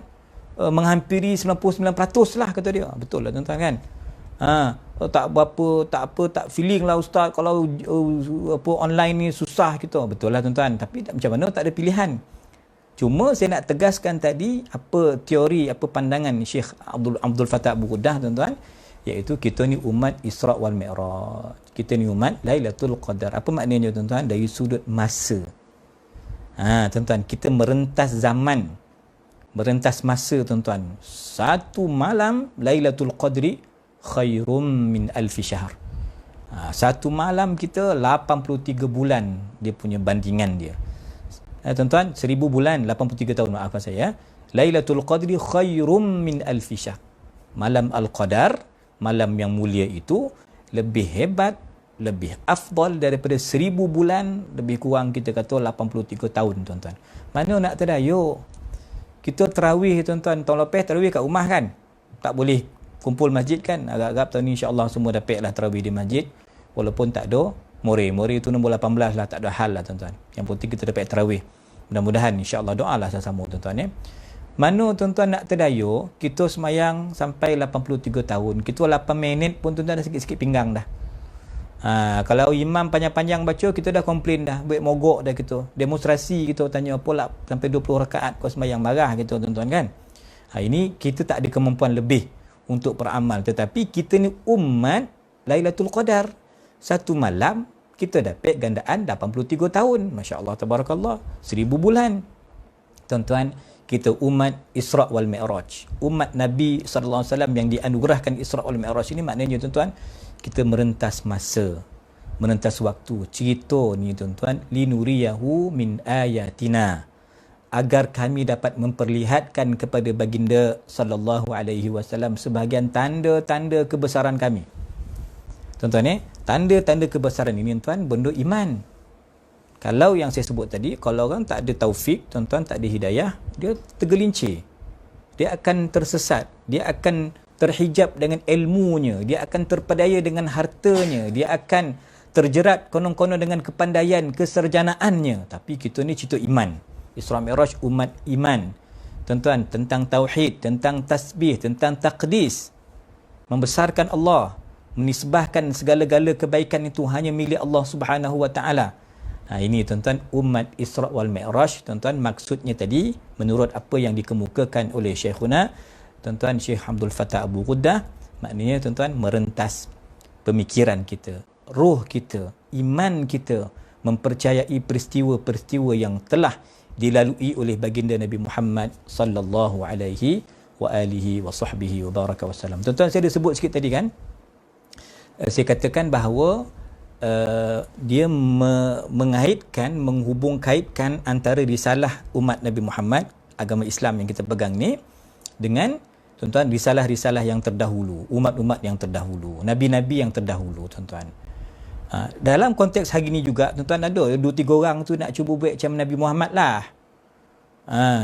menghampiri 99% lah kata dia. Betul lah, tuan-tuan kan. Tak feeling lah ustaz kalau online ni susah kita. Betul lah, tuan-tuan. Tapi macam mana, tak ada pilihan. Cuma saya nak tegaskan tadi apa teori, apa pandangan Syekh Abdul Fattah Abu Ghuddah, tuan-tuan, iaitu kita ni umat Isra' wal Mi'raj. Kita ni umat Lailatul Qadar. Apa maknanya, tuan-tuan? Dari sudut masa. Tuan-tuan, kita merentas zaman, merentas masa, tuan-tuan. Satu malam Lailatul Qadri khairum min alfi syahr. Satu malam kita 83 bulan dia punya bandingan dia. Tuan-tuan, 1000 bulan 83 tahun, maafkan saya. Lailatul Qadri khairum min alfi syahr. Malam Al-Qadar, malam yang mulia itu lebih hebat, lebih afdal daripada 1000 bulan, lebih kurang kita kata 83 tahun, tuan-tuan. Mana nak terdayuk? Kita tarawih, tuan-tuan, tahun lepas tarawih kat rumah kan, tak boleh kumpul masjid kan. Agak-agak tahun ni insya-Allah semua dapat lah tarawih di masjid, walaupun tak ada more tu nombor 18 lah, tak ada hal lah, tuan-tuan. Yang penting kita dapat tarawih. Mudah-mudahan insya-Allah, doalah sama-sama, tuan-tuan. Mana, tuan-tuan, nak terdayuk, kita semayang sampai 83 tahun, kita 8 minit pun, tuan-tuan, dah sikit-sikit pinggang dah. Kalau imam panjang-panjang baca, kita dah komplain dah, buat mogok dah kita. Demonstrasi kita tanya apa lah sampai 20 rakaat kau semayang, marah kita, tuan-tuan kan. Ini kita tak ada kemampuan lebih untuk beramal, tetapi kita ni umat Lailatul Qadar. Satu malam kita dapat gandaan 83 tahun. Masya-Allah, tabarakallah. 1000 bulan. Tuan-tuan, kita umat Isra' wal Mi'raj. Umat Nabi sallallahu alaihi wasallam yang dianugerahkan Isra' wal Mi'raj ini, maknanya, tuan-tuan, kita merentas masa, merentas waktu. Cerita ni, tuan-tuan, linuriyahu min ayatina, agar kami dapat memperlihatkan kepada baginda sallallahu alaihi wasallam sebahagian tanda-tanda kebesaran kami. Tuan-tuan, tanda-tanda kebesaran ini, tuan, benda iman. Kalau yang saya sebut tadi, kalau orang tak ada taufik, tuan-tuan, tak ada hidayah, dia tergelincir. dia akan tersesat, dia akan terhijab dengan ilmunya, dia akan terpedaya dengan hartanya, dia akan terjerat konon-konon dengan kepandaian, keserjanaannya. Tapi kita ni cerita iman. Isra Mi'raj umat iman. Tuan-tuan, tentang tauhid, tentang tasbih, tentang taqdis. Membesarkan Allah, menisbahkan segala-gala kebaikan itu hanya milik Allah Subhanahu wa taala. Ini tuan-tuan umat Isra wal Mi'raj. Tuan-tuan, maksudnya tadi menurut apa yang dikemukakan oleh Syekhuna tuan-tuan Syekh Abdul Fattah Abu Ghuddah, maknanya tuan-tuan merentas pemikiran kita, roh kita, iman kita mempercayai peristiwa-peristiwa yang telah dilalui oleh baginda Nabi Muhammad sallallahu alaihi wa alihi wa sahbihi wa baraka wasallam. Tuan-tuan, saya dah sebut sikit tadi kan, saya katakan bahawa dia mengaitkan, menghubung kaitkan antara risalah umat Nabi Muhammad, agama Islam yang kita pegang ni, dengan tuan-tuan risalah-risalah yang terdahulu, umat-umat yang terdahulu, nabi-nabi yang terdahulu tuan-tuan. Dalam konteks hari ni juga tuan-tuan, ada 2-3 orang tu nak cuba buat macam Nabi Muhammad lah.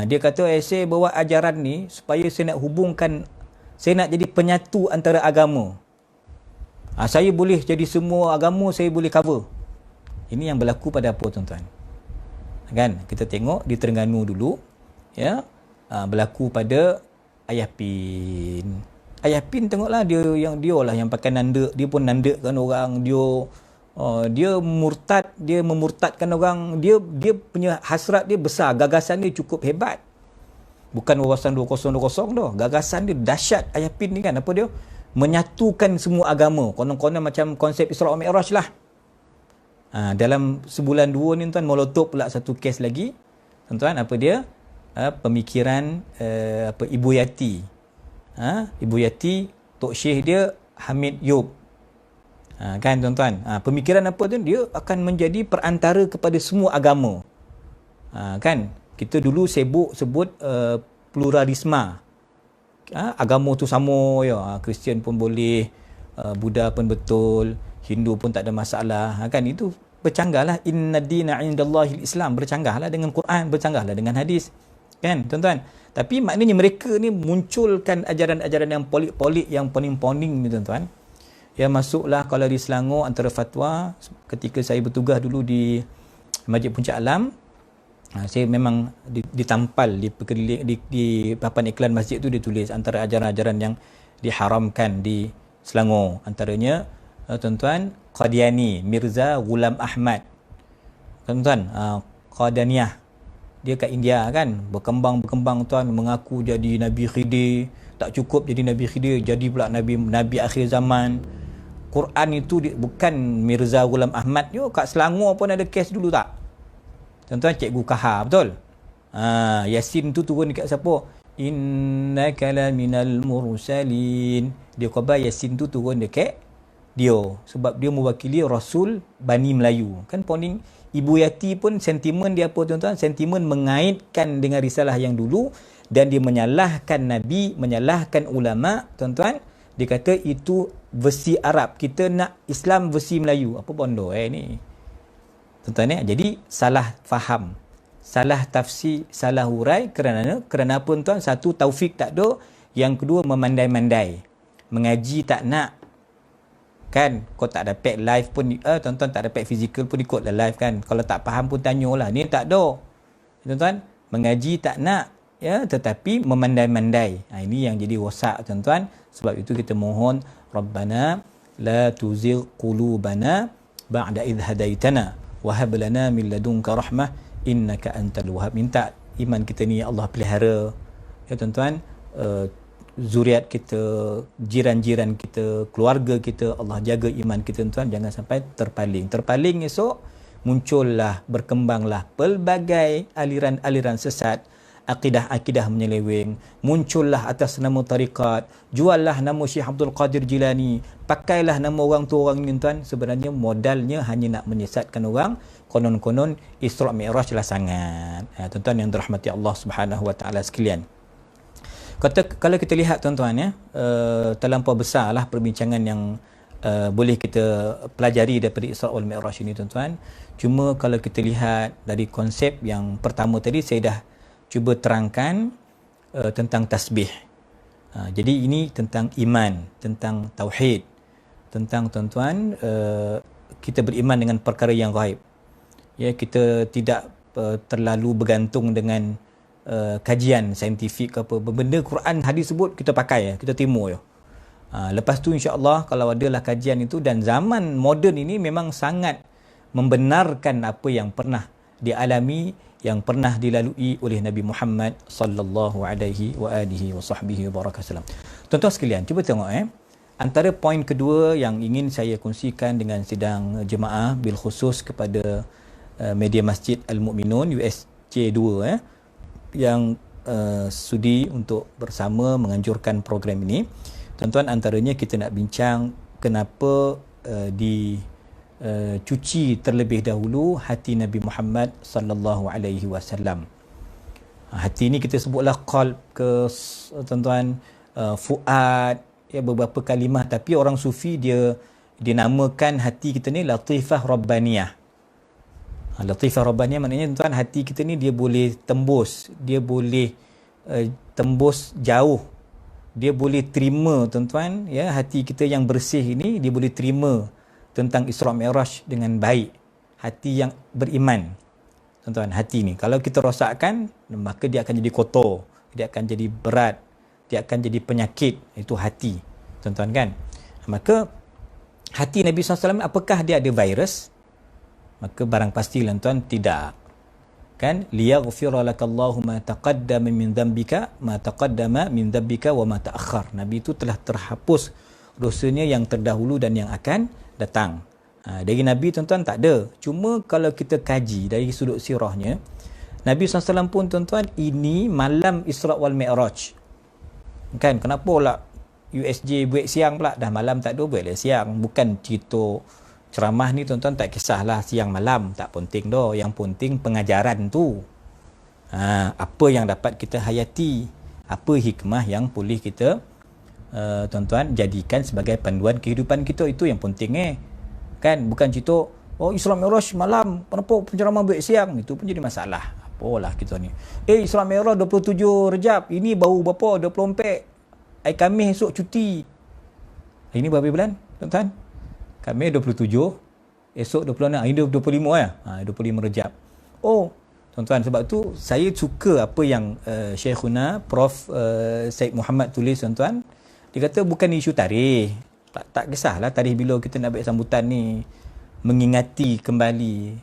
Dia kata saya bawa ajaran ni supaya saya nak hubungkan, saya nak jadi penyatu antara agama. Saya boleh jadi semua agama, saya boleh cover. Ini yang berlaku pada apa tuan-tuan? Kan kita tengok di Terengganu dulu, ya, berlaku pada Ayah Pin. Ayah Pin tengoklah, dia lah yang pakai nanda, dia pun nandakan orang, dia murtad, dia memurtadkan orang, dia punya hasrat dia besar, gagasan dia cukup hebat. Bukan wawasan 2020 dah, gagasan dia dahsyat. Ayah Pin ni kan apa dia? Menyatukan semua agama, konon-konon macam konsep Isra Mi'raj lah. Dalam sebulan 2 ni tuan, Molotov pula satu kes lagi. Tuan-tuan, apa dia? Pemikiran Ibu Yati. Ibu Yati, Tok Syekh dia Hamid Yub. Kan tuan-tuan, pemikiran apa tu? Dia akan menjadi perantara kepada semua agama. Kan kita dulu sebut pluralisme. Agama tu sama ya, Kristian pun boleh, Buddha pun betul, Hindu pun tak ada masalah. Kan itu bercanggahlah, inna dina indallahil Islam, bercanggahlah dengan Quran, bercanggahlah dengan hadis. Kan tuan-tuan, tapi maknanya mereka ni munculkan ajaran-ajaran yang polik-polik, yang poning-poning ni tuan-tuan. Ya, masuklah kalau di Selangor antara fatwa, ketika saya bertugas dulu di Masjid Puncak Alam, saya memang ditampal di papan iklan masjid tu, dia tulis antara ajaran-ajaran yang diharamkan di Selangor, antaranya tuan-tuan Qadiani, Mirza Ghulam Ahmad. Tuan-tuan, Qadianiyah, dia kat India kan, berkembang tuan, mengaku jadi Nabi Khidir, tak cukup jadi Nabi Khidir, jadi pula Nabi akhir zaman. Quran itu bukan Mirza Ghulam Ahmad. Kat Selangor pun ada kes dulu tak? Tuan-tuan, Cikgu Kahar, betul? Yasin tu turun dekat siapa? Innaka laminal mursalin. Dia khabar Yasin tu turun dekat dia, sebab dia mewakili Rasul Bani Melayu. Kan poning Ibu Yati pun sentimen dia apa tuan-tuan? Sentimen mengaitkan dengan risalah yang dulu, dan dia menyalahkan Nabi, menyalahkan ulama, tuan-tuan. Dia kata itu versi Arab, kita nak Islam versi Melayu. Apa bondo ni? Tuan-tuan, jadi salah faham, salah tafsir, salah hurai. Kerana apa tuan? Satu, taufik tak ada. Yang kedua, memandai-mandai. Mengaji tak nak. Kan, kau tak dapat live pun, tuan-tuan tak dapat fizikal pun ikutlah live kan. Kalau tak faham pun tanyalah. Ni tak ada. Tuan-tuan, mengaji tak nak, ya, tetapi memandai-mandai. Ini yang jadi rosak tuan-tuan. Sebab itu kita mohon, Rabbana la tuzigh qulubana ba'da idh hadaitana wa hab lana min ladunka rahmah innaka antal wahhab. Minta iman kita ni ya Allah pelihara, ya tuan-tuan, zuriat kita, jiran-jiran kita, keluarga kita, Allah jaga iman kita tuan-tuan, jangan sampai terpaling esok muncullah, berkembanglah pelbagai aliran-aliran sesat, akidah-akidah menyeleweng, muncullah atas nama tarikat, juallah nama Syekh Abdul Qadir Jilani, pakailah nama orang tu orang ni tuan. Sebenarnya modalnya hanya nak menyesatkan orang, konon-konon Isra Mi'raj lah sangat. Tuan-tuan yang dirahmati Allah Subhanahu wa taala sekalian. Kalau kita lihat tuan-tuan ya, terlampau besarlah perbincangan yang boleh kita pelajari daripada Isra wal Mi'raj ini tuan-tuan. Cuma kalau kita lihat dari konsep yang pertama tadi, saya dah cuba terangkan tentang tasbih. Jadi ini tentang iman, tentang tauhid, tentang tuan-tuan kita beriman dengan perkara yang ghaib. Ya, kita tidak terlalu bergantung dengan kajian saintifik ke apa. Benda Quran hadis sebut kita pakai, kita terima je. Lepas tu insya-Allah kalau adalah kajian itu, dan zaman moden ini memang sangat membenarkan apa yang pernah dialami, yang pernah dilalui oleh Nabi Muhammad sallallahu alaihi wa alihi wa sahbihi wa barakatuh. Tuan-tuan sekalian, cuba tengok antara poin kedua yang ingin saya kongsikan dengan sidang jemaah bil khusus kepada media Masjid Al-Mu'minun USJ2 yang sudi untuk bersama menganjurkan program ini. Tuan-tuan, antaranya kita nak bincang kenapa cuci terlebih dahulu hati Nabi Muhammad sallallahu alaihi wasallam. Hati ni kita sebutlah qalb ke tuan-tuan, fuad, ya, beberapa kalimah, tapi orang sufi dia dinamakan hati kita ni latifah rabbaniyah. Latifah rabbaniyah maknanya tuan-tuan, hati kita ni dia boleh tembus, dia boleh tembus jauh, dia boleh terima tuan-tuan, ya, hati kita yang bersih ini dia boleh terima tentang Isra Mi'raj dengan baik. Hati yang beriman, tuan-tuan, hati ni kalau kita rosakkan, maka dia akan jadi kotor, dia akan jadi berat, dia akan jadi penyakit. Itu hati, tuan-tuan kan. Maka hati Nabi SAW, apakah dia ada virus? Maka barang pasti tuan-tuan tidak. Kan, liyaghfira lakallahu ma taqaddama min dhanbika ma taqaddama min dhanbika wa ma ta'akhkhar. Nabi itu telah terhapus dosanya yang terdahulu dan yang akan datang. Dari Nabi tuan-tuan tak ada. Cuma kalau kita kaji dari sudut sirahnya, Nabi SAW pun tuan-tuan, ini malam Isra wal Mi'raj. Kan, kenapa pula USJ buat siang pula? Dah malam tak ada, buatlah siang. Bukan cerita ceramah ni tuan-tuan, tak kisahlah siang malam, tak penting dah. Yang penting pengajaran tu. Apa yang dapat kita hayati, apa hikmah yang boleh kita tuan-tuan jadikan sebagai panduan kehidupan kita, itu yang penting kan. Bukan cerita Isra Mi'raj malam, kenapa penceramah buat siang, itu pun jadi masalah. Apalah kita ni, Isra Mi'raj 27 Rejab, ini baru berapa 24, hari Khamis esok cuti. Ini berapa bulan tuan-tuan? Khamis 27, esok 26, ini 25 ya. 25 Rejab. Tuan-tuan, sebab tu saya suka apa yang Syekhuna Prof Syed Muhammad tulis tuan-tuan. Dia kata bukan isu tarikh. Tak kisahlah tarikh bila kita nak buat sambutan ni. Mengingati kembali,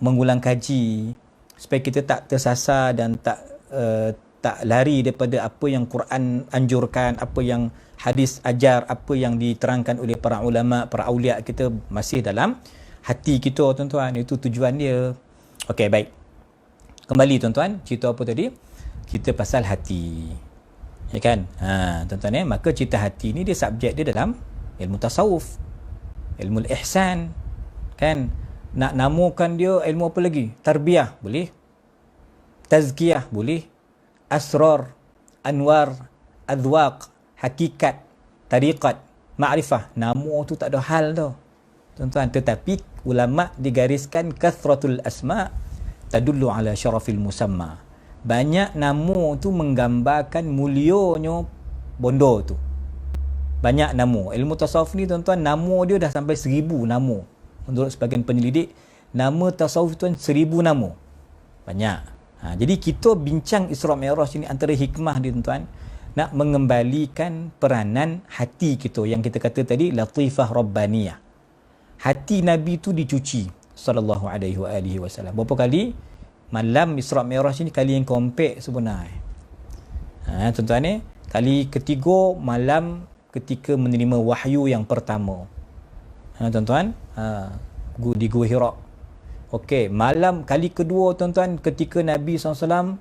mengulang kaji, supaya kita tak tersasar dan tak lari daripada apa yang Quran anjurkan, apa yang hadis ajar, apa yang diterangkan oleh para ulama, para awliya kita masih dalam hati kita tuan-tuan. Itu tujuan dia. Okey, baik. Kembali tuan-tuan, cerita apa tadi? Kita pasal hati. Ya kan? Tuan-tuan, maka cerita hati ni dia subjek dia dalam ilmu tasawuf, ilmu ihsan. Kan? Nak namakan dia ilmu apa lagi? Tarbiyah boleh, tazkiyah boleh, asrar, anwar, adwaq, hakikat, tariqat, ma'rifah. Nama tu tak ada hal tu tuan-tuan. Tetapi ulama digariskan kathratul asma' tadullu ala syarafil musamma. Banyak nama tu menggambarkan mulianya bondo tu. Banyak nama. Ilmu tasawuf ni tuan-tuan, nama dia dah sampai 1000 nama. Menurut sebagian penyelidik, nama tasawuf tuan 1000 nama. Banyak. Jadi kita bincang Isra Mi'raj ini, antara hikmah dia tuan-tuan, nak mengembalikan peranan hati kita yang kita kata tadi latifah rabbaniyah. Hati Nabi tu dicuci sallallahu alaihi wa alihi wasallam. Berapa kali malam Isra Mi'raj ni kali yang keempat sebenarnya. Tuan-tuan kali ketiga malam ketika menerima wahyu yang pertama. Tuan-tuan, di Gua Hira. Okey, malam kali kedua tuan-tuan ketika Nabi SAW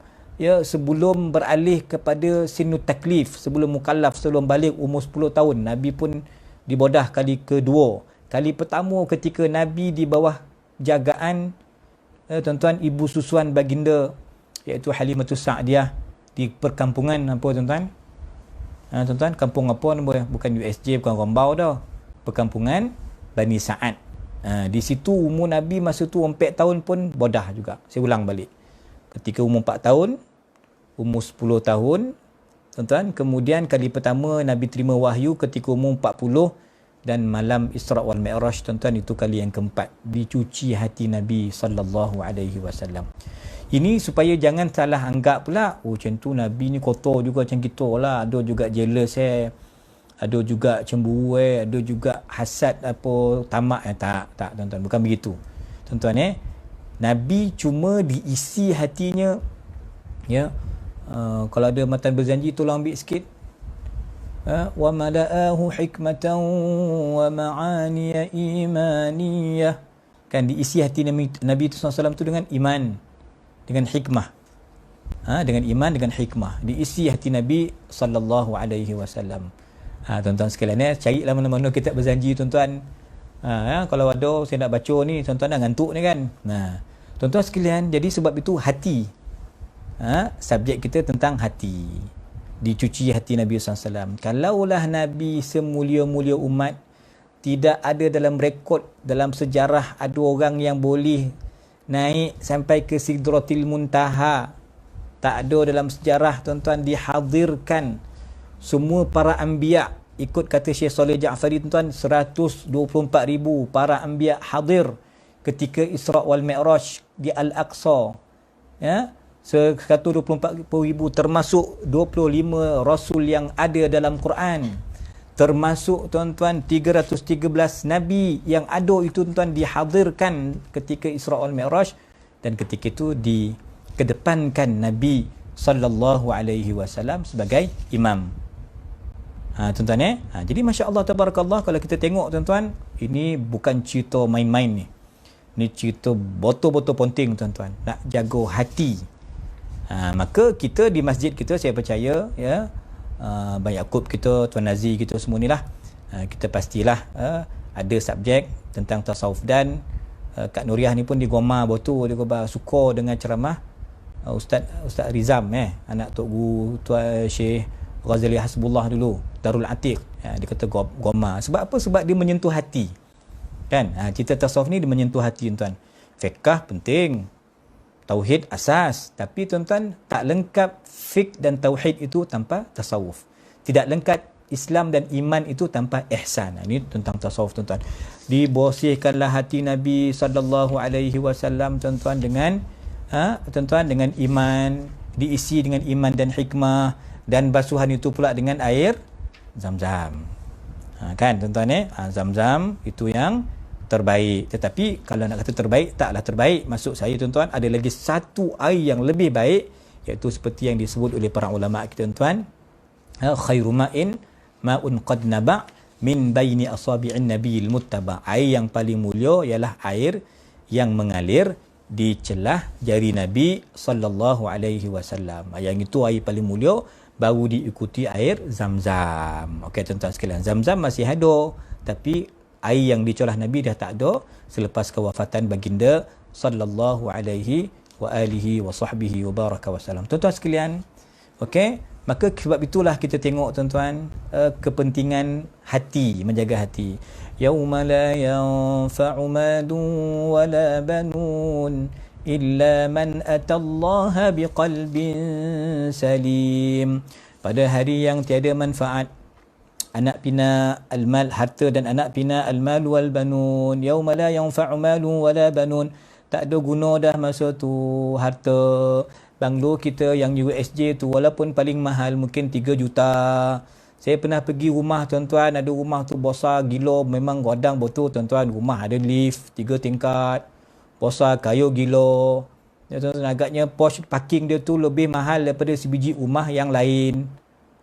sebelum beralih kepada sinut taklif, sebelum mukallaf, sebelum balik umur 10 tahun, Nabi pun dibodah kali kedua. Kali pertama ketika Nabi di bawah jagaan tuan-tuan ibu susuan baginda, iaitu Halimatus Sa'diyah, di perkampungan apa tuan-tuan? Tuan-tuan, kampung apa nama? Bukan USJ, bukan Rombau dah. Perkampungan Bani Sa'ad. Di situ umur Nabi masa tu 4 tahun pun bodah juga. Saya ulang balik. Ketika umur 4 tahun, umur 10 tahun. Tuan-tuan, kemudian kali pertama Nabi terima wahyu ketika umur 40, dan malam Isra wal Mi'raj, tuan-tuan, itu kali yang keempat dicuci hati Nabi sallallahu alaihi wasallam. Ini supaya jangan salah anggap pula, oh macam tu Nabi ni kotor juga macam kita lah, ada juga jealous ada juga cemburu ada juga hasad apa tamak tak tuan-tuan, bukan begitu tuan-tuan. Nabi cuma diisi hatinya ya. Kalau ada matan berjanji tolong ambil sikit. Wa mala'ahu hikmatan wa ma'aniya imaniyah, kan diisi hati Nabi SAW tu dengan iman, dengan hikmah. Dengan iman, dengan hikmah diisi hati Nabi sallallahu alaihi wasallam. Tuan-tuan sekalian, carilah mana-mana kitab berjanji tuan-tuan. Kalau ada saya nak baca ni, tuan-tuan dah ngantuk ni kan. Tuan-tuan sekalian, jadi sebab itu hati, subjek kita tentang hati, dicuci hati Nabi SAW. Kalaulah Nabi semulia-mulia umat, tidak ada dalam rekod, dalam sejarah ada orang yang boleh naik sampai ke Sidratil Muntaha. Tak ada dalam sejarah tuan-tuan dihadirkan semua para anbiya. Ikut kata Syekh Saleh Ja'fari tuan-tuan, 124,000 para anbiya hadir ketika Isra wal Mi'raj di Al-Aqsa. 124,000 termasuk 25 rasul yang ada dalam Quran, termasuk tuan-tuan 313 nabi yang ada itu tuan-tuan dihadirkan ketika Isra wal Mi'raj, dan ketika itu dikedepankan Nabi sallallahu alaihi wasallam sebagai imam. Tuan-tuan jadi masya-Allah tabarakallah, kalau kita tengok tuan-tuan, ini bukan cerita main-main ni. Ini cerita betul-betul penting tuan-tuan, nak jaga hati. Maka kita di masjid kita, saya percaya ya, Abang Yaakob kita, Tuan Nazi kita semua ni lah, kita pastilah ada subjek tentang tasawuf. Dan Kak Nuriah ni pun di Goma betul, dia suka dengan ceramah Ustaz Rizam anak Tok Guru Tuan Syekh Ghazali Hasbullah dulu, Darul Atiq. Dia kata Goma. Sebab apa? Sebab dia menyentuh hati kan. Cerita tasawuf ni dia menyentuh hati tuan. Fiqh penting, tauhid asas, tapi tuan-tuan tak lengkap fiqh dan tauhid itu tanpa tasawuf. Tidak lengkap Islam dan iman itu tanpa ihsan. Ini tentang tasawuf tuan-tuan. Dibersihkanlah hati Nabi sallallahu alaihi wasallam tuan-tuan dengan tuan-tuan dengan iman, diisi dengan iman dan hikmah, dan basuhan itu pula dengan air Zam-Zam. Kan tuan-tuan Zam-Zam itu yang terbaik. Tetapi kalau nak kata terbaik, taklah terbaik. Maksud saya tuan-tuan, ada lagi satu air yang lebih baik, iaitu seperti yang disebut oleh para ulama kita tuan-tuan, khairu ma'in ma'un qad naba' min baini asabi'in nabiyil muttaba. Air yang paling mulia ialah air yang mengalir di celah jari Nabi sallallahu alaihi wasallam. Yang itu air paling mulia, baru diikuti air Zam-Zam. Okey tuan-tuan sekalian, Zam-Zam masih ada, tapi air yang dicelah Nabi dah tak ada selepas kewafatan baginda sallallahu alaihi wa alihi wa sahbihi wa baraka wasallam. Tuan-tuan sekalian, okey, maka sebab itulah kita tengok tuan-tuan kepentingan hati, menjaga hati. Yauma la yanfa'u malun wala banun illa man atallaha biqalbin salim. Pada hari yang tiada manfaat anak pina al-mal, harta dan anak pina al-mal wal banun. Yauma la yanfa'u malun wala banun. Tak ada guna dah masa tu harta. Banglo kita yang USJ tu walaupun paling mahal mungkin 3 juta. Saya pernah pergi rumah tuan-tuan, ada rumah tu besar gila, memang godang betul tuan-tuan. Rumah ada lift 3 tingkat, besar kayu gila. Ya, tuan-tuan, agaknya pos parking dia tu lebih mahal daripada sebiji rumah yang lain.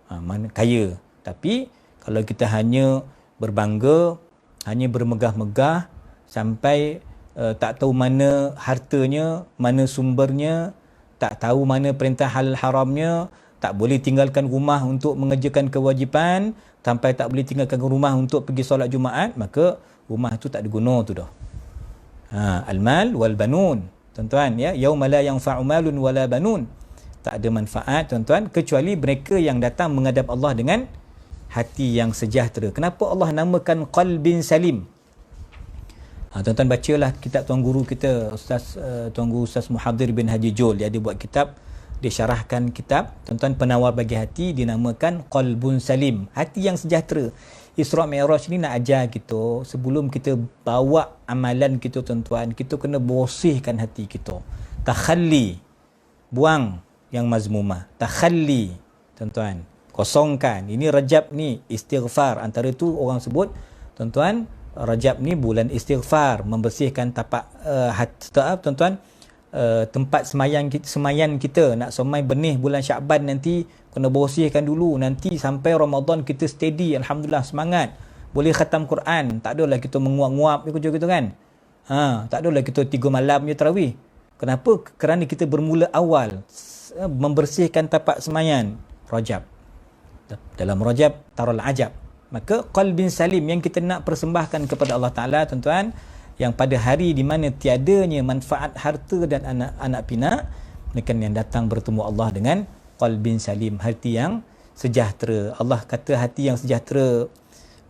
Mana kaya. Tapi kalau kita hanya berbangga, hanya bermegah-megah sampai tak tahu mana hartanya, mana sumbernya, tak tahu mana perintah halal haramnya, tak boleh tinggalkan rumah untuk mengerjakan kewajipan, sampai tak boleh tinggalkan rumah untuk pergi solat Jumaat, maka rumah itu tak ada guna tu dah. Al-mal wal banun. Tuan-tuan ya, yauma la yanfa'u malun wala banun. Tak ada manfaat tuan-tuan kecuali mereka yang datang menghadap Allah dengan hati yang sejahtera. Kenapa Allah namakan qalbin salim? Tuan-tuan bacalah kitab tuan guru kita Tuan Guru Ustaz Muhadir bin Haji Jol. Dia ada buat kitab disyarahkan kitab tuan-tuan penawar bagi hati dinamakan qalbun salim, hati yang sejahtera. Isra Mi'raj ni nak ajar kita sebelum kita bawa amalan kita tuan-tuan, kita kena bersihkan hati kita. Takhalli, buang yang mazmumah. Takhalli tuan-tuan, kosongkan. Ini Rajab ni istighfar, antara tu orang sebut tuan-tuan Rajab ni bulan istighfar, membersihkan tapak hati tuan-tuan. Tempat semayan kita nak semai benih bulan Syakban nanti kena bersihkan dulu, nanti sampai Ramadan kita steady, alhamdulillah, semangat boleh khatam Quran, tak adalah kita menguap-nguap gitu kan. Tak adalah kita 3 malam je tarawih. Kenapa? Kerana kita bermula awal membersihkan tapak semayan Rajab. Dalam Rajab tarul ajab. Maka qalbin salim yang kita nak persembahkan kepada Allah Ta'ala tuan-tuan, yang pada hari di mana tiadanya manfaat harta dan anak pinak, melainkan yang datang bertemu Allah dengan qalbin salim, hati yang sejahtera. Allah kata hati yang sejahtera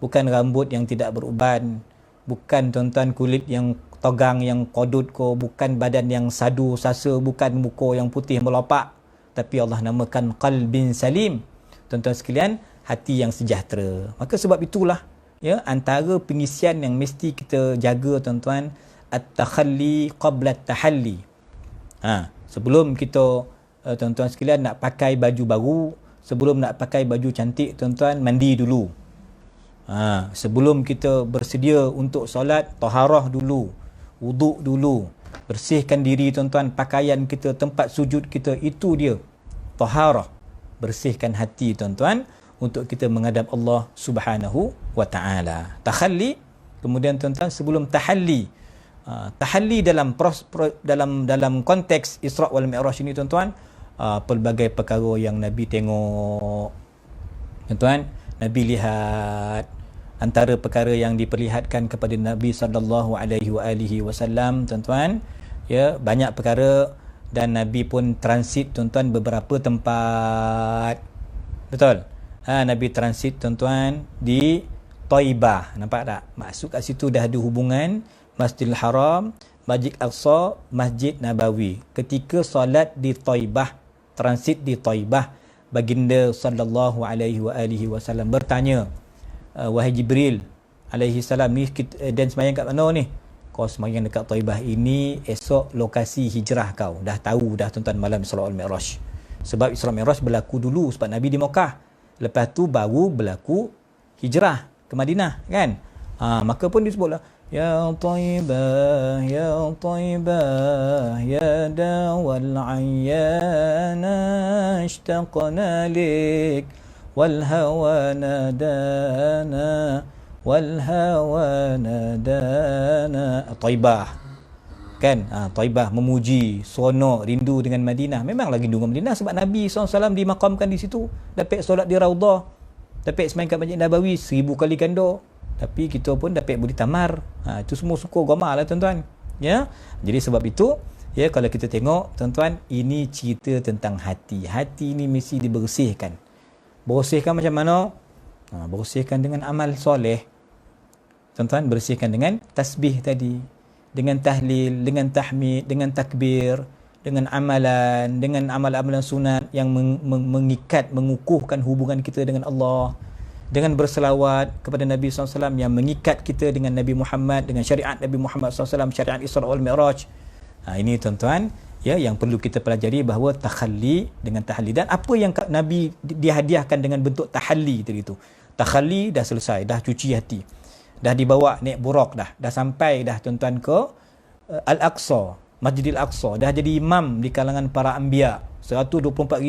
bukan rambut yang tidak beruban, bukan tuan-tuan kulit yang togang yang kodut ko, bukan badan yang sadu sasa, bukan muka yang putih melopak, tapi Allah namakan qalbin salim. Tuan-tuan sekalian, hati yang sejahtera. Maka sebab itulah antara pengisian yang mesti kita jaga tuan-tuan, at-takhalli qabla at-tahalli. Sebelum kita tuan-tuan sekalian nak pakai baju baru, sebelum nak pakai baju cantik tuan-tuan, mandi dulu. Sebelum kita bersedia untuk solat, taharah dulu, wuduk dulu, bersihkan diri tuan-tuan, pakaian kita, tempat sujud kita, itu dia taharah. Bersihkan hati tuan-tuan untuk kita menghadap Allah Subhanahu wa Ta'ala. Takhalli, kemudian tuan-tuan sebelum tahalli. Tahalli dalam konteks Isra wal Mi'raj ini tuan-tuan, pelbagai perkara yang Nabi tengok. Tuan-tuan, Nabi lihat, antara perkara yang diperlihatkan kepada Nabi sallallahu alaihi wasallam tuan-tuan, banyak perkara, dan Nabi pun transit tuan-tuan beberapa tempat. Betul? Nabi transit tuan-tuan di Taibah. Nampak tak? Masuk kat situ dah ada hubungan Masjidil Haram, Masjid Aqsa, Masjid Nabawi. Ketika solat di Taibah, transit di Taibah, baginda sallallahu alaihi wasallam bertanya, wahai Jibril alaihi salam, ni dan semayang kat mana ni? Kau semayang dekat Taibah ini, esok lokasi hijrah kau. Dah tahu dah tuan-tuan malam Isra wal Mi'raj. Sebab Isra Mi'raj berlaku dulu sebab Nabi di Mekah. Lepas tu baru berlaku hijrah ke Madinah kan. Maka pun disebutlah ya Taibah, ya Taibah, ya dawal ayyana ishtaqna lik wal hawa nadana wal hawa nadana. Taibah kan, Taibah memuji, seronok, rindu dengan Madinah. Memang lagi rindu dengan Madinah sebab Nabi SAW dimakamkan di situ, dapat solat di Raudah, dapat semain kat Masjid Nabawi 1000 kali ganda, tapi kita pun dapat budi tamar. Itu semua syukur gamar lah tuan-tuan. Jadi sebab itu, kalau kita tengok tuan-tuan, ini cerita tentang hati. Hati ini mesti dibersihkan. Bersihkan macam mana? Bersihkan dengan amal soleh tuan-tuan, bersihkan dengan tasbih tadi, dengan tahlil, dengan tahmid, dengan takbir, dengan amalan, dengan amal-amalan sunat yang mengikat, mengukuhkan hubungan kita dengan Allah, dengan berselawat kepada Nabi SAW yang mengikat kita dengan Nabi Muhammad, dengan syariat Nabi Muhammad SAW, syariat Isra wal Mi'raj. Ini tuan-tuan yang perlu kita pelajari, bahawa takhalli dengan tahalli. Dan apa yang Nabi dihadiahkan dengan bentuk tahalli tadi tu. Takhalli dah selesai, dah cuci hati, dah dibawa naik burak, dah sampai dah tuan-tuan ke Al-Aqsa, Masjidil Aqsa, dah jadi imam di kalangan para anbiya. 124,000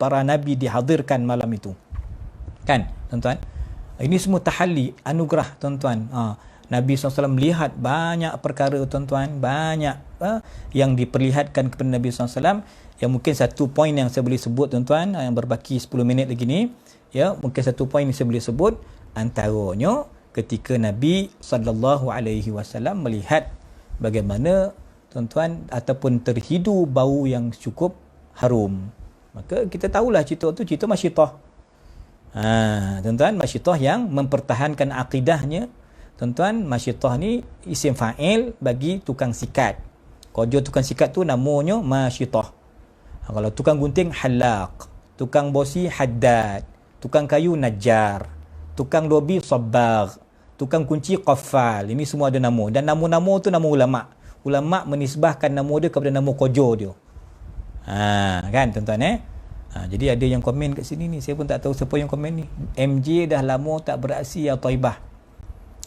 para nabi dihadirkan malam itu. Kan tuan-tuan? Ini semua tahalli, anugerah tuan-tuan. Nabi SAW melihat banyak perkara tuan-tuan, banyak yang diperlihatkan kepada Nabi SAW. Yang mungkin satu poin yang saya boleh sebut tuan-tuan, yang berbaki 10 minit lagi ni, mungkin satu poin yang saya boleh sebut, antaranya ketika Nabi SAW melihat bagaimana tuan-tuan ataupun terhidu bau yang cukup harum. Maka kita tahulah cerita tu cerita Masyitah. Tuan-tuan, Masyitah yang mempertahankan akidahnya. Tuan-tuan, Masyitah ni isim fa'il bagi tukang sikat. Kerja tukang sikat tu namanya Masyitah. Kalau tukang gunting halaq, tukang bosi haddad, tukang kayu najjar, tukang lobi sabbagh, tukang kunci qaffal. Ini semua ada nama, dan nama-nama tu nama ulama. Ulama menisbahkan nama dia kepada nama kojo dia. Kan tuan-tuan jadi ada yang komen kat sini ni, saya pun tak tahu siapa yang komen ni. MJ dah lama tak beraksi ya Taibah.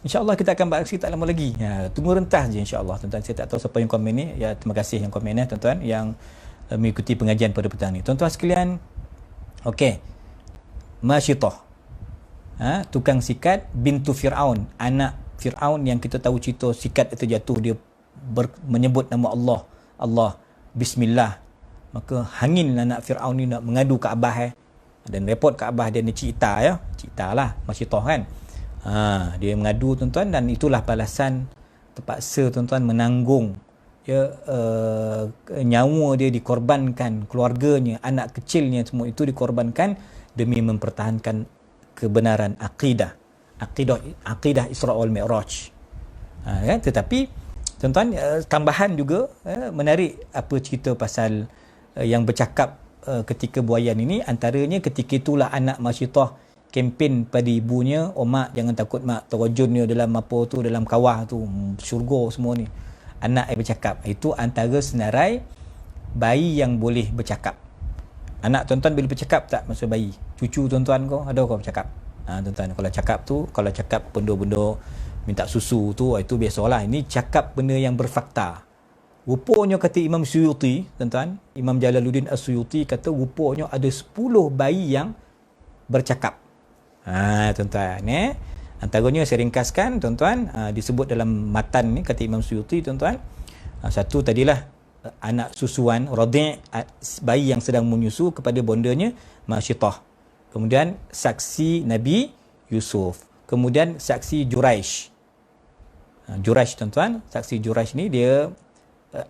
InsyaAllah kita akan beraksi tak lama lagi. Tunggu rentas je insyaAllah tuan-tuan. Saya tak tahu siapa yang komen ni. Ya, terima kasih yang komen tuan-tuan yang mengikuti pengajian pada petang ni. Tuan-tuan sekalian, okey. Masyitah, tukang sikat, bintu Fir'aun, anak Fir'aun yang kita tahu cerita sikat itu jatuh, dia menyebut nama Allah, Allah, Bismillah. Maka hangin anak Fir'aun ni nak mengadu ke Abah dan report ke Abah dia ni cita lah Masyitah kan. Dia mengadu tuan-tuan, dan itulah balasan terpaksa tuan-tuan menanggung nyawa dia dikorbankan, keluarganya, anak kecilnya semua itu dikorbankan demi mempertahankan kebenaran akidah Isra wal Mi'raj. Kan? Tetapi tuan-tuan, tambahan juga menarik apa cerita pasal yang bercakap ketika buayan ini. Antaranya ketika itulah anak Masyitah kempen pada ibunya, mak jangan takut mak, terjun dia dalam apa tu, dalam kawah tu, syurga semua ni. Anak bercakap. Itu antara senarai bayi yang boleh bercakap. Anak tuan-tuan boleh bercakap tak masa bayi? Cucu tuan-tuan kau ada kau bercakap? Tuan-tuan, kalau cakap tu, kalau cakap benda-benda minta susu tu, itu biasalah. Ini cakap benda yang berfakta. Rupanya kata Imam Suyuti, tuan-tuan, Imam Jalaluddin As-Suyuti kata rupanya ada 10 bayi yang bercakap. Tuan-tuan, antaranya saya ringkaskan tuan-tuan, disebut dalam matan ni kata Imam Suyuti tuan-tuan. Satu tadilah anak susuan radhi', bayi yang sedang menyusu kepada bondanya Masyitah. Kemudian saksi Nabi Yusuf. Kemudian saksi Juraish. Juraish tuan-tuan, saksi Juraish ni dia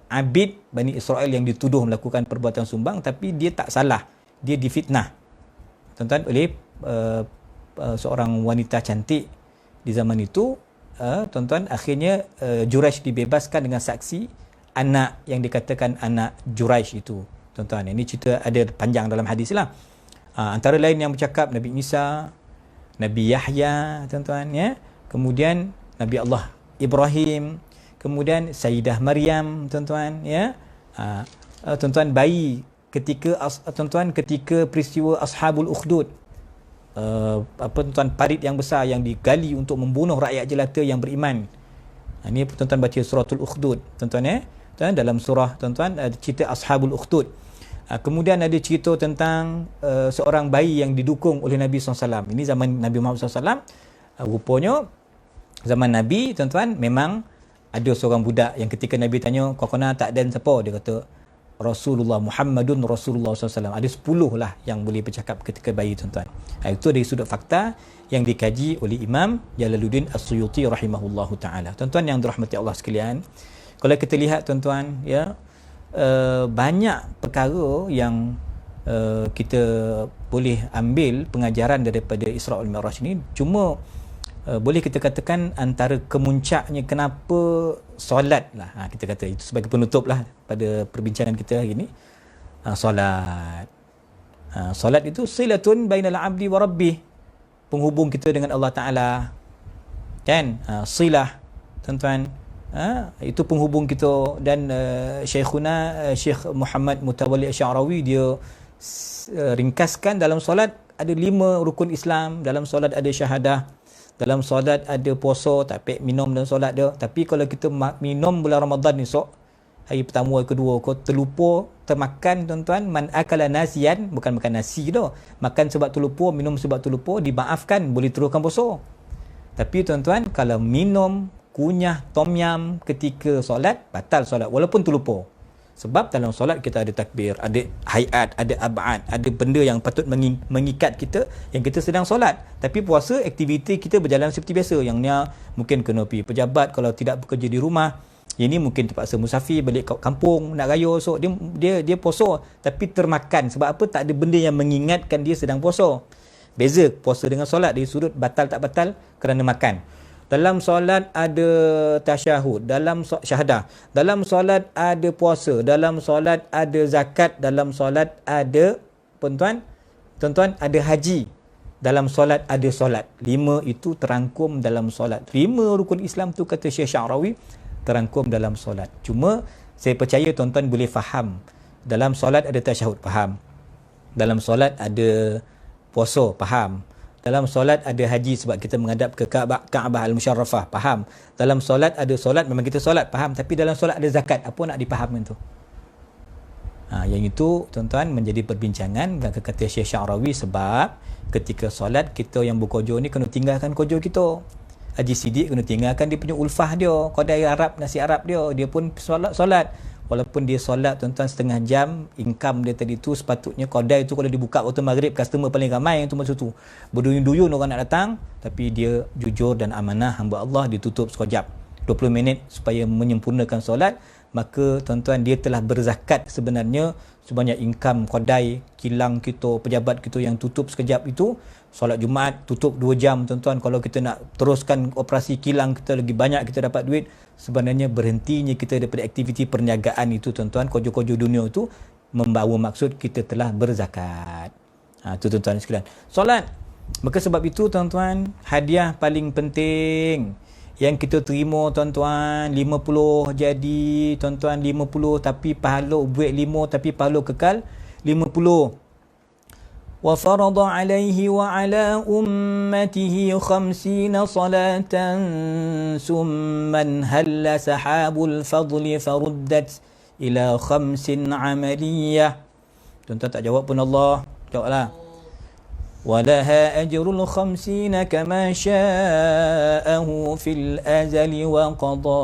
abid Bani Israel yang dituduh melakukan perbuatan sumbang, tapi dia tak salah, dia difitnah tuan-tuan oleh seorang wanita cantik di zaman itu. Tuan-tuan, akhirnya Juraish dibebaskan dengan saksi anak yang dikatakan anak Juraish itu tuan-tuan. Ini cerita ada panjang dalam hadis lah. Antara lain yang bercakap Nabi Isa, Nabi Yahya tuan-tuan, kemudian Nabi Allah Ibrahim, kemudian Sayyidah Maryam tuan-tuan, tuan-tuan, bayi ketika tuan-tuan ketika peristiwa Ashabul Ukhdud, tuan-tuan, parit yang besar yang digali untuk membunuh rakyat jelata yang beriman. Ini tuan-tuan baca suratul Ukhdud tuan-tuan, dalam surah tuan-tuan ada cerita Ashabul Ukhdud. Kemudian ada cerita tentang seorang bayi yang didukung oleh Nabi SAW. Ini zaman Nabi Muhammad SAW. Rupanya zaman Nabi tuan-tuan memang ada seorang budak yang ketika Nabi tanya, kau kenal tak dan siapa? Dia kata Rasulullah, Muhammadun Rasulullah SAW. Ada 10 lah yang boleh bercakap ketika bayi tuan-tuan. Itu dari sudut fakta yang dikaji oleh Imam Jalaluddin As-Suyuti rahimahullahu ta'ala. Tuan-tuan yang dirahmati Allah sekalian, kalau kita lihat tuan-tuan, banyak perkara yang kita boleh ambil pengajaran daripada Isra wal Mi'raj ni. Cuma boleh kita katakan antara kemuncaknya kenapa solat lah, kita kata itu sebagai penutup lah pada perbincangan kita hari ni. Solat itu silatun bainal abdi wa rabbih, penghubung kita dengan Allah Ta'ala kan. Silah tuan-tuan, itu penghubung kita. Dan Syekhuna Syekh Muhammad Mutawalli Asy'arawi dia ringkaskan dalam solat ada 5 rukun Islam. Dalam solat ada syahadah, dalam solat ada puasa, tak pek minum dalam solat dia. Tapi kalau kita minum bulan Ramadan esok, hari pertama, hari kedua, kau terlupa, termakan tuan-tuan, man akala nasiyan, bukan makan nasi tu, makan sebab terlupa, minum sebab terlupa, dimaafkan, boleh teruskan puasa. Tapi tuan-tuan, kalau minum, kunyah, tom yam ketika solat, batal solat walaupun terlupa. Sebab dalam solat kita ada takbir, ada hayat, ada ab'ad, ada benda yang patut mengikat kita yang kita sedang solat. Tapi puasa, aktiviti kita berjalan seperti biasa. Yang ni mungkin kena pergi pejabat kalau tidak bekerja di rumah. Yang ni mungkin terpaksa musafir balik ke kampung nak raya, so dia puasa tapi termakan. Sebab apa? Tak ada benda yang mengingatkan dia sedang puasa. Beza puasa dengan solat dari sudut batal tak batal kerana makan. Dalam solat ada tasyahud, dalam syahadah, dalam solat ada puasa, dalam solat ada zakat, dalam solat ada tuan-tuan ada haji, dalam solat ada solat. 5 itu terangkum dalam solat. 5 rukun Islam tu kata Syekh Sya'rawi terangkum dalam solat. Cuma saya percaya tuan-tuan boleh faham. Dalam solat ada tasyahud, faham. Dalam solat ada puasa, faham. Dalam solat ada haji sebab kita menghadap ke Kaabah Al-Musharrafah, faham. Dalam solat ada solat, memang kita solat, faham. Tapi dalam solat ada zakat, apa nak dipahamkan tu? Yang itu tuan-tuan menjadi perbincangan dan kata Syekh Sya'rawi, sebab ketika solat kita yang berkojo ni kena tinggalkan kojo kita. Haji Siddiq kena tinggalkan dia punya ulfah dia, kedai Arab, nasi Arab dia pun solat. Walaupun dia solat tuan-tuan setengah jam, income dia tadi tu sepatutnya kedai tu kalau dibuka waktu maghrib, customer paling ramai yang tu masa tu. Berduyun-duyun orang nak datang, tapi dia jujur dan amanah hamba Allah, ditutup sekejap 20 minit supaya menyempurnakan solat. Maka tuan-tuan dia telah berzakat sebenarnya sebanyak income kedai, kilang kita, pejabat kita yang tutup sekejap itu. Solat Jumaat tutup 2 jam tuan-tuan. Kalau kita nak teruskan operasi kilang kita, lagi banyak kita dapat duit. Sebenarnya berhentinya kita daripada aktiviti perniagaan itu tuan-tuan, kojo-kojo dunia itu, membawa maksud kita telah berzakat. Itu tuan-tuan sekalian. Solat. Maka sebab itu tuan-tuan, hadiah paling penting yang kita terima tuan-tuan, 50 jadi tuan-tuan, 50 tapi pahala buat 5 tapi pahala kekal 50. Wa farada alaihi wa ala ummatihi 50 salatan summan halla sahabul fadli faruddat ila 5 amaliyah. Tuan-tuan tak jawab pun Allah. Jawablah. ولها أجر 50 كما شاءه في الأزل وقضاه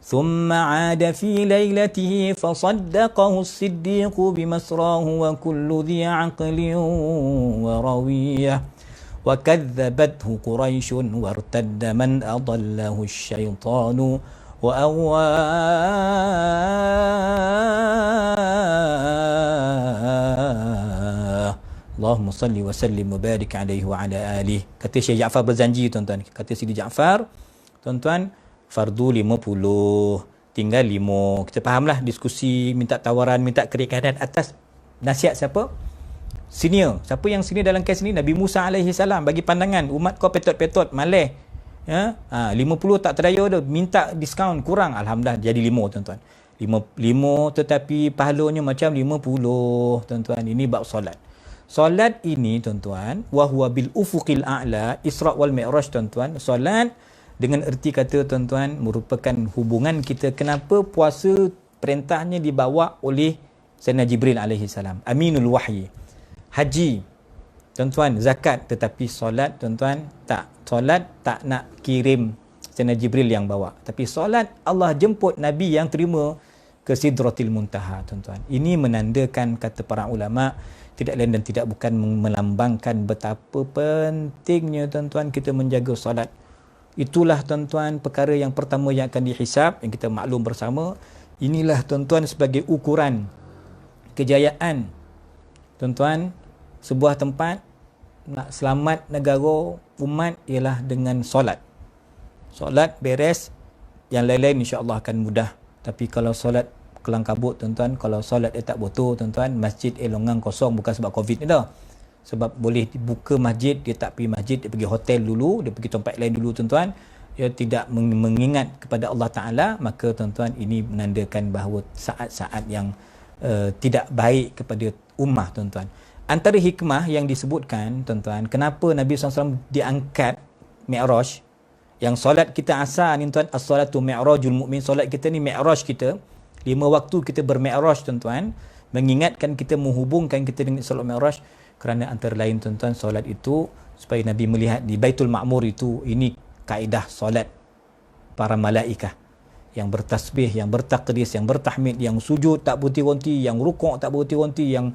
ثم عاد في ليلته فصدقه الصديق بمسراه وكل ذي عقل وروية وكذبته قريش وارتد من أضله الشيطان وأغوى Allahumma salli wa sallim wa barik alaihi wa ala alihi. Kata Syekh Ja'far berjanji tuan-tuan. Kata Sidi Ja'far, tuan-tuan, fardu 50, tinggal 5. Kita fahamlah diskusi, minta tawaran, minta keringanan atas nasihat siapa? Senior. Siapa yang senior dalam kes ni? Nabi Musa alaihi salam bagi pandangan umat kau petot-petot, maleh. 50 tak teraya dah, minta diskaun kurang. Alhamdulillah jadi 5 tuan-tuan. 5 tetapi pahalanya macam 50 tuan-tuan. Ini bab solat. Solat ini tuan-tuan, wa huwa bil ufuqil a'la, Isra wal Mi'raj tuan-tuan. Solat dengan erti kata tuan-tuan merupakan hubungan kita. Kenapa puasa perintahnya dibawa oleh Sayyidina Jibril alaihi salam, aminul wahyi. Haji tuan-tuan, zakat, tetapi solat tuan-tuan tak. Solat tak nak kirim Sayyidina Jibril yang bawa, tapi solat Allah jemput Nabi yang terima ke Sidratil Muntaha tuan-tuan. Ini menandakan, kata para ulama, tidak lain dan tidak bukan melambangkan betapa pentingnya tuan-tuan kita menjaga solat. Itulah tuan-tuan perkara yang pertama yang akan dihisap, yang kita maklum bersama. Inilah tuan-tuan sebagai ukuran kejayaan tuan-tuan sebuah tempat nak selamat negara umat ialah dengan solat. Solat beres, yang lain-lain insya-Allah akan mudah. Tapi kalau solat kelang kabut tuan-tuan, kalau solat dia tak betul tuan-tuan, masjid longang kosong, bukan sebab Covid ni dah. Sebab boleh dibuka masjid, dia tak pergi masjid, dia pergi hotel dulu, dia pergi tempat lain dulu tuan-tuan. Dia tidak mengingat kepada Allah Ta'ala, maka tuan-tuan ini menandakan bahawa saat-saat yang tidak baik kepada ummah tuan-tuan. Antara hikmah yang disebutkan tuan-tuan, kenapa Nabi SAW diangkat Mi'raj, yang solat kita asal ni tuan, as-salatu mi'rajul mu'min, solat kita ni mi'raj kita, 5 waktu kita bermi'raj tuan-tuan, mengingatkan kita, menghubungkan kita dengan solat mi'raj, kerana antara lain tuan-tuan, solat itu supaya Nabi melihat di Baitul Ma'mur itu, ini kaedah solat para malaikah yang bertasbih, yang bertakdis, yang bertahmid, yang sujud tak berhenti-henti, yang rukuk tak berhenti-henti, yang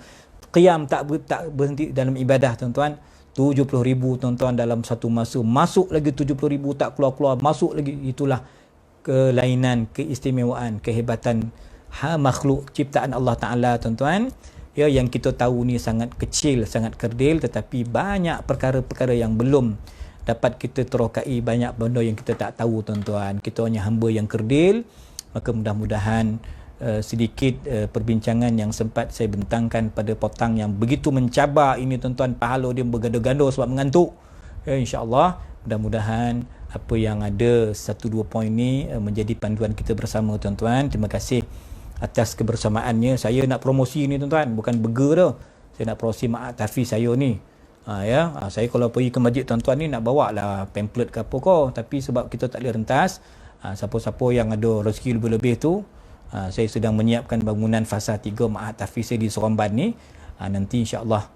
qiyam tak berhenti dalam ibadah tuan-tuan. 70,000 tuan-tuan dalam satu masa, masuk lagi 70,000 tak keluar-keluar, masuk lagi. Itulah kelainan, keistimewaan, kehebatan makhluk ciptaan Allah Ta'ala tuan-tuan. ya, yang kita tahu ni sangat kecil, sangat kerdil, tetapi banyak perkara-perkara yang belum dapat kita terokai, banyak benda yang kita tak tahu tuan-tuan. Kita hanya hamba yang kerdil. Maka mudah-mudahan sedikit perbincangan yang sempat saya bentangkan pada petang yang begitu mencabar ini tuan-tuan, pahala dia berganda-ganda sebab mengantuk. Ya, insya-Allah mudah-mudahan apa yang ada 1-2 poin ni menjadi panduan kita bersama tuan-tuan. Terima kasih atas kebersamaannya. Saya nak promosi ni tuan-tuan, bukan burger dah. Saya nak promosi Ma'had Tahfiz saya ni. Saya kalau pergi ke masjid tuan-tuan ni nak bawa lah pamphlet ke apa kau, tapi sebab kita tak boleh rentas, siapa-siapa yang ada rezeki lebih-lebih tu, saya sedang menyiapkan bangunan fasa 3 Ma'had Tahfiz di Seremban ni. Nanti insya-Allah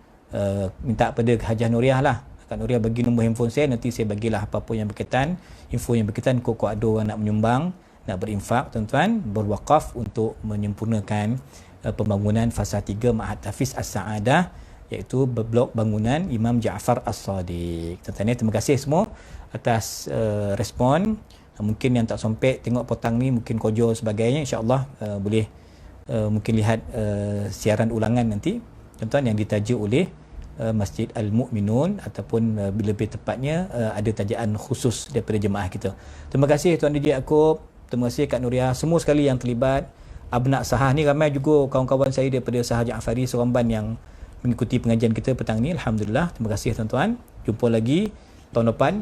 minta pada Hajah Nuriah lah, Kak Nuriah bagi nombor handphone saya, nanti saya bagilah apa-apa yang berkaitan, info yang berkaitan, kok ada orang nak menyumbang, nak berinfak tuan-tuan, berwakaf untuk menyempurnakan pembangunan fasa 3 Ma'had Tahfiz As-Sa'adah, iaitu blok bangunan Imam Ja'far As-Sadiq. Tuan-tuan, terima kasih semua atas respon. Mungkin yang tak sampai tengok petang ni, mungkin kojo sebagainya, insya-Allah boleh mungkin lihat siaran ulangan nanti tuan-tuan, yang ditaja oleh Masjid Al-Mu'minun, ataupun lebih tepatnya ada tajaan khusus daripada jemaah kita. Terima kasih Tuan Didi Yaakob, terima kasih Kak Nuriah, semua sekali yang terlibat. Abnak Sahah ni ramai juga kawan-kawan saya daripada Sahah Ja'fari Seremban yang mengikuti pengajian kita petang ni. Alhamdulillah, terima kasih tuan-tuan. Jumpa lagi tahun depan.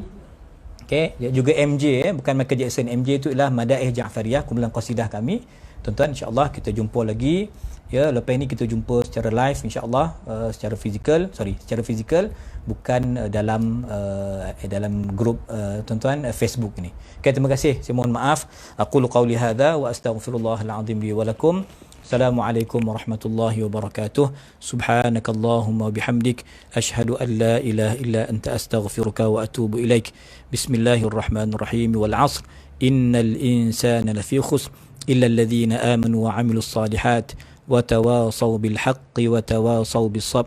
Okey, juga MJ, bukan Michael Jackson. MJ itu ialah Madaih Ja'fariyah, kumpulan qasidah kami. Tuan-tuan, insya-Allah kita jumpa lagi. Ya, lepas ini kita jumpa secara live insya-Allah, secara fizikal, bukan dalam grup tuan-tuan Facebook ini. Okey, terima kasih. Saya mohon maaf. Aqulu qawli hadza wa astaghfirullahal azim li wa lakum. Assalamualaikum warahmatullahi wabarakatuh. Subhanakallahumma bihamdik asyhadu an la ilaha illa anta astaghfiruka wa atubu ilaik. Bismillahirrahmanirrahim. Wal 'asr. Innal insana lafi khusr illa alladhina amanu wa 'amilus salihat wa tawasaw bil haqqi wa tawasaw bis sabr.